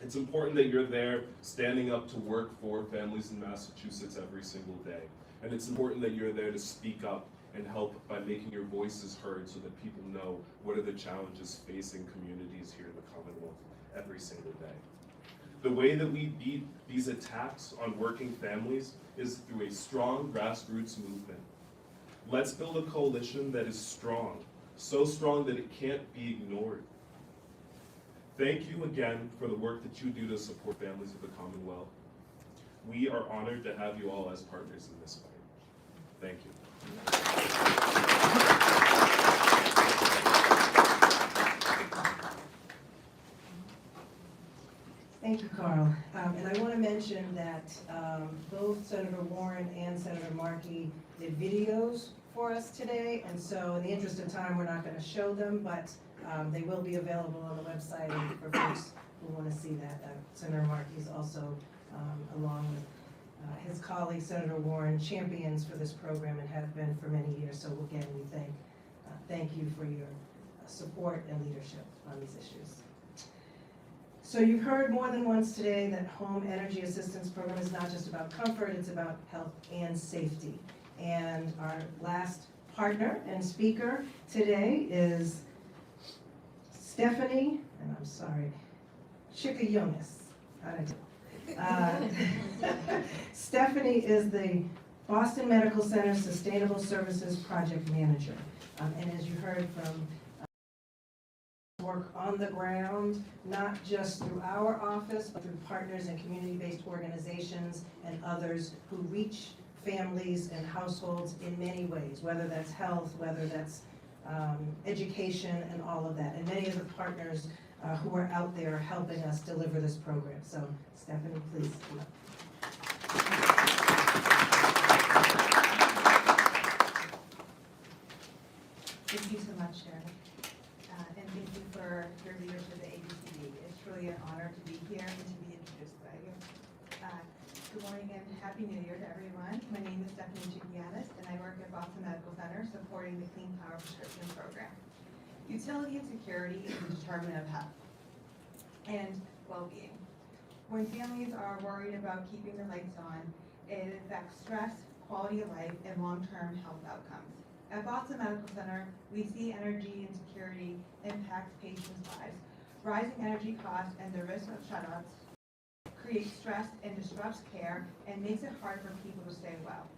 It's important that you're there standing up to work for families in Massachusetts every single day. And it's important that you're there to speak up and help by making your voices heard so that people know what are the challenges facing communities here in the Commonwealth every single day. The way that we beat these attacks on working families is through a strong grassroots movement. Let's build a coalition that is strong, so strong that it can't be ignored. Thank you again for the work that you do to support families of the Commonwealth. We are honored to have you all as partners in this fight. Thank you. Thank you, Carl. And I want to mention that both Senator Warren and Senator Markey did videos for us today, and so in the interest of time, we're not going to show them, but they will be available on the website for folks who want to see that. Senator Markey's also, along with his colleague, Senator Warren, champions for this program and have been for many years. So again, we thank you for your support and leadership on these issues. So you've heard more than once today that home energy assistance program is not just about comfort, it's about health and safety. And our last partner and speaker today is Stephanie, and I'm sorry, Chikayonis. Stephanie is the Boston Medical Center Sustainable Services Project Manager. And as you heard from work on the ground, not just through our office, but through partners and community-based organizations and others who reach families and households in many ways, whether that's health, whether that's education and all of that. And many of the partners who are out there helping us deliver this program. So Stephanie, please come up. Thank you so much, Sharon. And thank you for your leadership at ABCD. It's truly an honor to be here and to be introduced by you. Good morning and Happy New Year to everyone. My name is Stephanie Chikayonis, and I work at Boston Medical Center supporting the Clean Power Prescription Program. Utility and security is a determinant of health and well-being. When families are worried about keeping the lights on, it affects stress, quality of life, and long-term health outcomes. At Boston Medical Center, we see energy and security impact patients' lives. Rising energy costs and the risk of shutoffs create stress and disrupts care and makes it hard for people to stay well.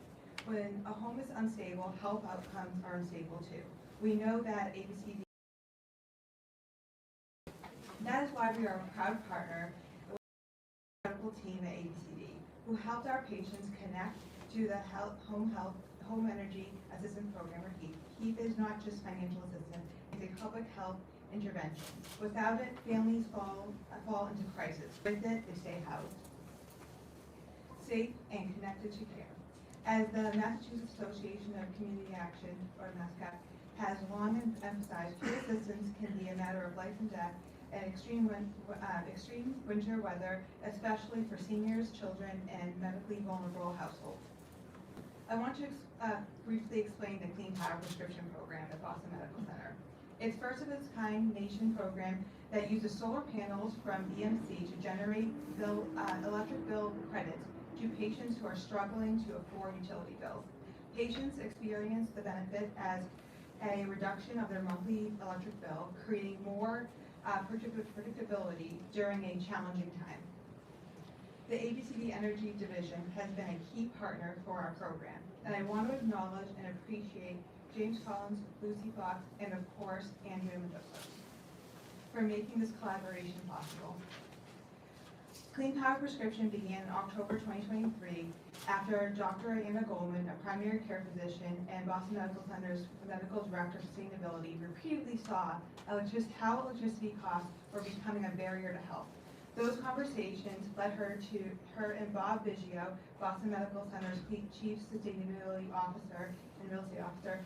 When a home is unstable, health outcomes are unstable too. We know that ABCD. That is why we are a proud partner with medical team at ABCD, who helped our patients connect to the Home Energy Assistance Program, or HEAP. HEAP is not just financial assistance, it's a public health intervention. Without it, families fall into crisis. With it, they stay housed, safe, and connected to care. As the Massachusetts Association of Community Action, or MASSCAP, has long emphasized, peer assistance can be a matter of life and death and extreme winter weather, especially for seniors, children, and medically vulnerable households. I want to briefly explain the Clean Power Prescription Program at Boston Medical Center. It's first of its kind nation program that uses solar panels from EMC to generate electric bill credits to patients who are struggling to afford utility bills. Patients experience the benefit as a reduction of their monthly electric bill, creating more predictability during a challenging time. The ABCD Energy Division has been a key partner for our program, and I want to acknowledge and appreciate James Collins, Lucy Fox, and of course, Andrea Mendoza for making this collaboration possible. Clean Power Prescription began in October 2023 after Dr. Anna Goldman, a primary care physician and Boston Medical Center's Medical Director of Sustainability, repeatedly saw how electricity costs were becoming a barrier to health. Those conversations led her and Bob Biggio, Boston Medical Center's Chief Sustainability Officer and Real Estate Officer,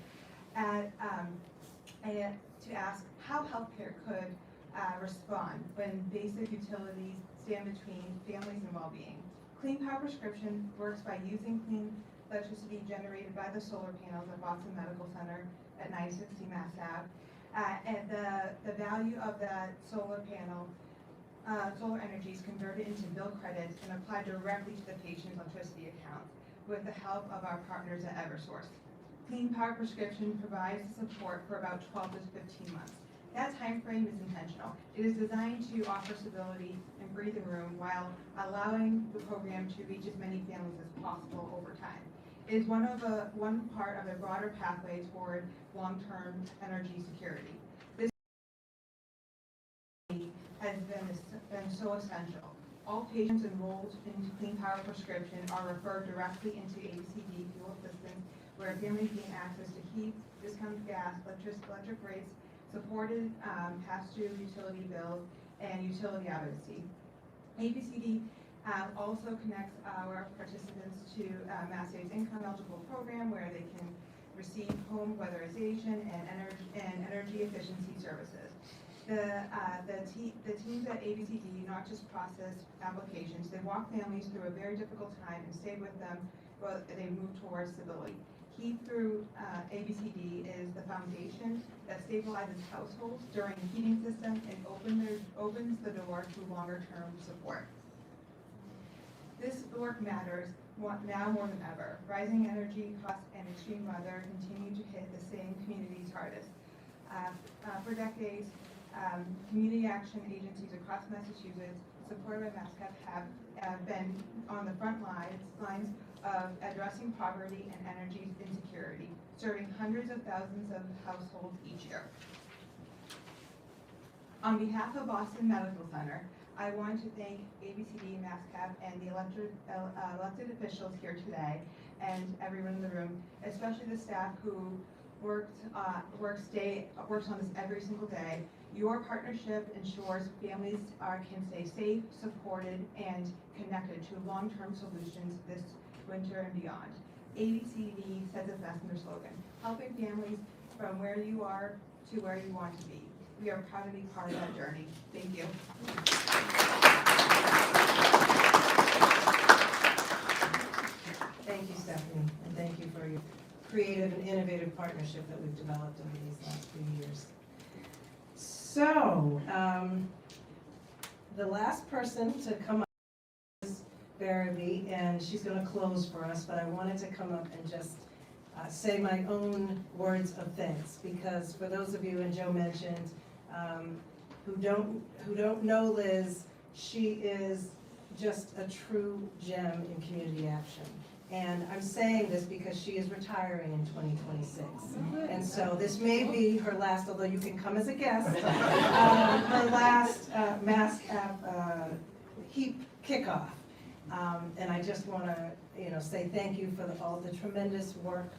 to ask how healthcare could respond when basic utilities stand between families and well-being. Clean Power Prescription works by using clean electricity generated by the solar panels at Boston Medical Center at 960 Mass Ave. And the value of that solar panel, solar energy is converted into bill credits and applied directly to the patient's electricity account with the help of our partners at Eversource. Clean Power Prescription provides support for about 12 to 15 months. That time frame is intentional. It is designed to offer stability and breathing room while allowing the program to reach as many families as possible over time. It is one part of a broader pathway toward long-term energy security. This has been so essential. All patients enrolled into Clean Power Prescription are referred directly into ABCD fuel assistance, where families gain access to HEAP, discounted gas, electric rates, supported pass-through utility bills, and utility advocacy. ABCD also connects our participants to MassSave's income eligible program, where they can receive home weatherization and energy efficiency services. The teams at ABCD not just process applications, they walk families through a very difficult time and stay with them while they move towards stability. HEAP through ABCD is the foundation that stabilizes households during the heating system and opens the door to longer-term support. This work matters now more than ever. Rising energy costs and extreme weather continue to hit the same communities hardest. For decades, community action agencies across Massachusetts, supported by MASSCAP, have been on the front lines of addressing poverty and energy insecurity, serving hundreds of thousands of households each year. On behalf of Boston Medical Center, I want to thank ABCD, MASSCAP, and the elected officials here today, and everyone in the room, especially the staff who works on this every single day. Your partnership ensures families can stay safe, supported, and connected to long-term solutions this winter and beyond. ABCD says it best in their slogan, helping families from where you are to where you want to be. We are proud to be part of that journey. Thank you. Thank you, Stephanie, and thank you for your creative and innovative partnership that we've developed over these last few years. So, the last person to come up is Barabee, and she's going to close for us, but I wanted to come up and just say my own words of thanks, because for those of you, and Joe mentioned, who don't know Liz, she is just a true gem in community action. And I'm saying this because she is retiring in 2026. And so this may be her last, although you can come as a guest, her last MASSCAP HEAP kickoff. And I just want to, say thank you for all the tremendous work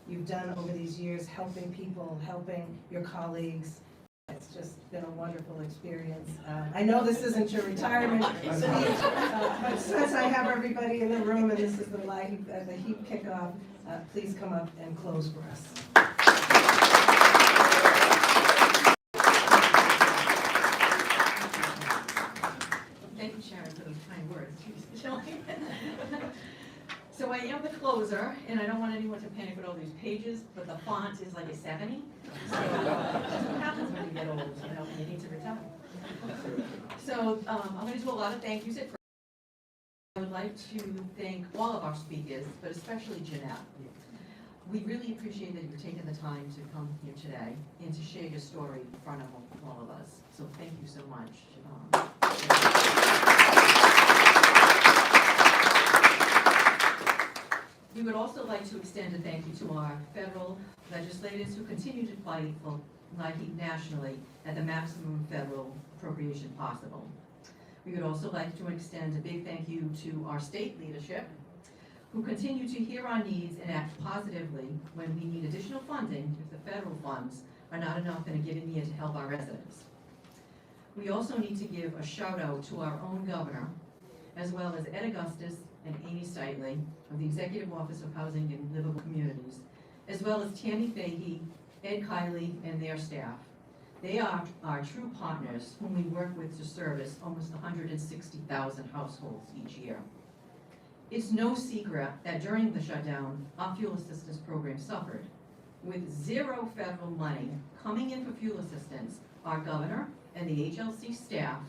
you've done over these years, helping people, helping your colleagues. It's just been a wonderful experience. I know this isn't your retirement speech, but since I have everybody in the room and this is the HEAP kickoff, please come up and close for us. Thank you, Sharon, for those kind words. So I am the closer, and I don't want anyone to panic with all these pages, but the font is like a 70. So that's what happens when you get old, and you need to retire. So I'm going to do a lot of thank yous at first. I would like to thank all of our speakers, but especially Jeanette. We really appreciate that you've taken the time to come here today and to share your story in front of all of us. So thank you so much. We would also like to extend a thank you to our federal legislators who continue to fight for HEAP nationally at the maximum federal appropriation possible. We would also like to extend a big thank you to our state leadership who continue to hear our needs and act positively when we need additional funding if the federal funds are not enough in a given year to help our residents. We also need to give a shout out to our own governor, as well as Ed Augustus and Amy Steitley of the Executive Office of Housing and Livable Communities, as well as Tammy Fahey, Ed Kiley, and their staff. They are our true partners whom we work with to service almost 160,000 households each year. It's no secret that during the shutdown, our fuel assistance program suffered. With zero federal money coming in for fuel assistance, our governor and the HLC staff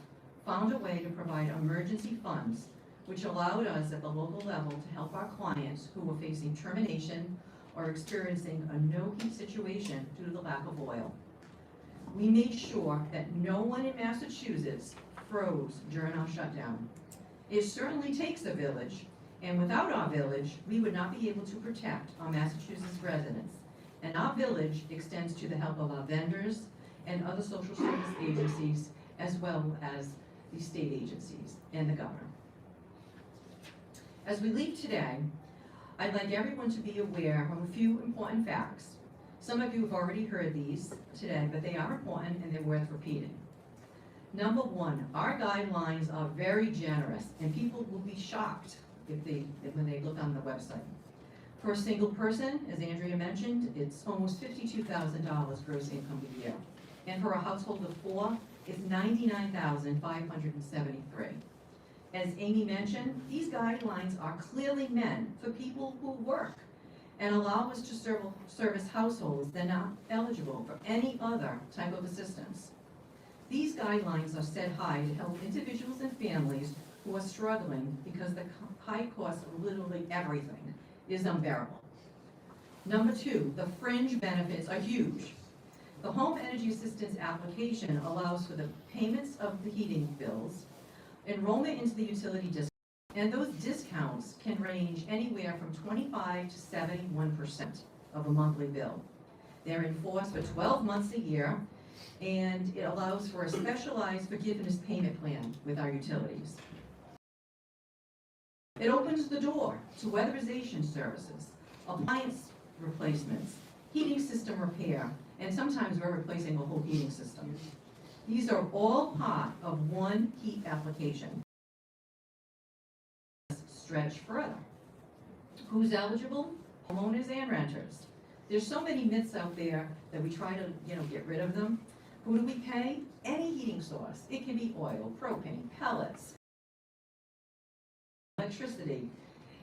found a way to provide emergency funds, which allowed us at the local level to help our clients who were facing termination or experiencing a no-heat situation due to the lack of oil. We made sure that no one in Massachusetts froze during our shutdown. It certainly takes a village, and without our village, we would not be able to protect our Massachusetts residents. And our village extends to the help of our vendors and other social service agencies, as well as the state agencies and the governor. As we leave today, I'd like everyone to be aware of a few important facts. Some of you have already heard these today, but they are important and they're worth repeating. Number one, our guidelines are very generous, and people will be shocked when they look on the website. For a single person, as Andrea mentioned, it's almost $52,000 gross income a year. And for a household of 4, it's $99,573. As Amy mentioned, these guidelines are clearly meant for people who work and allow us to service households that are not eligible for any other type of assistance. These guidelines are set high to help individuals and families who are struggling because the high cost of literally everything is unbearable. Number 2, the fringe benefits are huge. The home energy assistance application allows for the payments of the heating bills, enrollment into the utility district, and those discounts can range anywhere from 25 to 71% of a monthly bill. They're in force for 12 months a year, and it allows for a specialized forgiveness payment plan with our utilities. It opens the door to weatherization services, appliance replacements, heating system repair, and sometimes we're replacing a whole heating system. These are all part of one HEAP application. Stretch further. Who's eligible? Homeowners and renters. There's so many myths out there that we try to, get rid of them. Who do we pay? Any heating source. It can be oil, propane, pellets, electricity.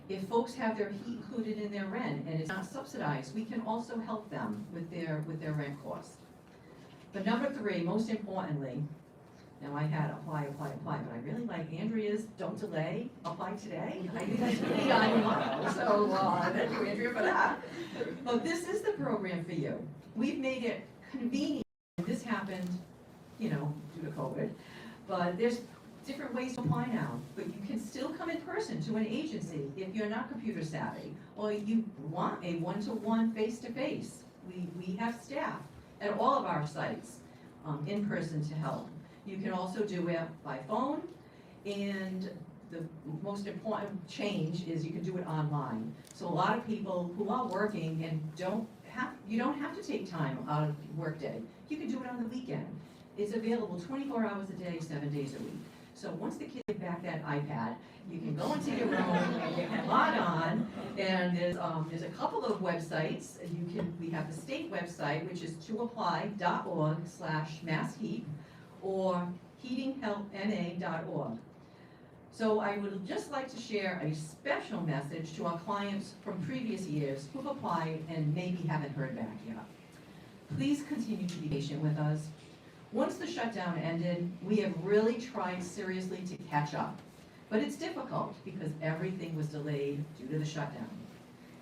If folks have their heat included in their rent and it's not subsidized, we can also help them with their rent cost. But number 3, most importantly, now I had apply, but I really like Andrea's don't delay, apply today. I think that's really on tomorrow, so thank you, Andrea, for that. But this is the program for you. We've made it convenient. This happened, due to COVID, but there's different ways to apply now. But you can still come in person to an agency if you're not computer savvy, or you want a one-to-one, face-to-face. We have staff at all of our sites in person to help. You can also do it by phone, and the most important change is you can do it online. So a lot of people who are working and you don't have to take time out of your workday. You can do it on the weekend. It's available 24 hours a day, 7 days a week. So once the kids get back that iPad, you can go into your room and you can log on, and there's a couple of websites. We have the state website, which is toapply.org/MassHEAP, or heatinghelpma.org. So I would just like to share a special message to our clients from previous years who've applied and maybe haven't heard back yet. Please continue to be patient with us. Once the shutdown ended, we have really tried seriously to catch up. But it's difficult because everything was delayed due to the shutdown.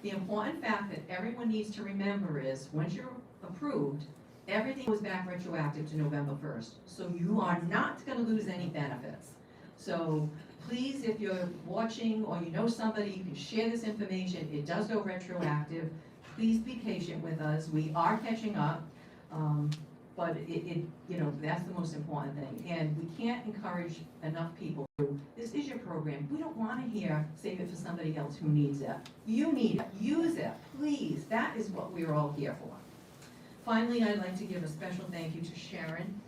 The important fact that everyone needs to remember is, once you're approved, everything goes back retroactive to November 1st. So you are not going to lose any benefits. So please, if you're watching or you know somebody, you can share this information. It does go retroactive. Please be patient with us. We are catching up. But that's the most important thing. And we can't encourage enough people to, this is your program. We don't want to hear, save it for somebody else who needs it. You need it. Use it. Please. That is what we're all here for. Finally, I'd like to give a special thank you to Sharon,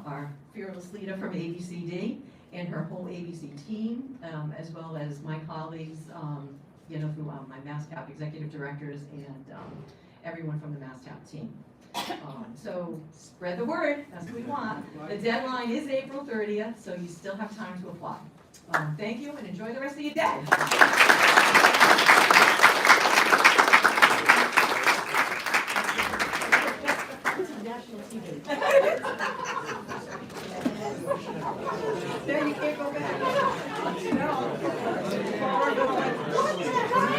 our fearless leader from ABCD, and her whole ABC team, as well as my colleagues, who are my MASSCAP executive directors and everyone from the MASSCAP team. So spread the word, that's what we want. The deadline is April 30th, so you still have time to apply. Thank you and enjoy the rest of your day. National TV. There you can't go back. No.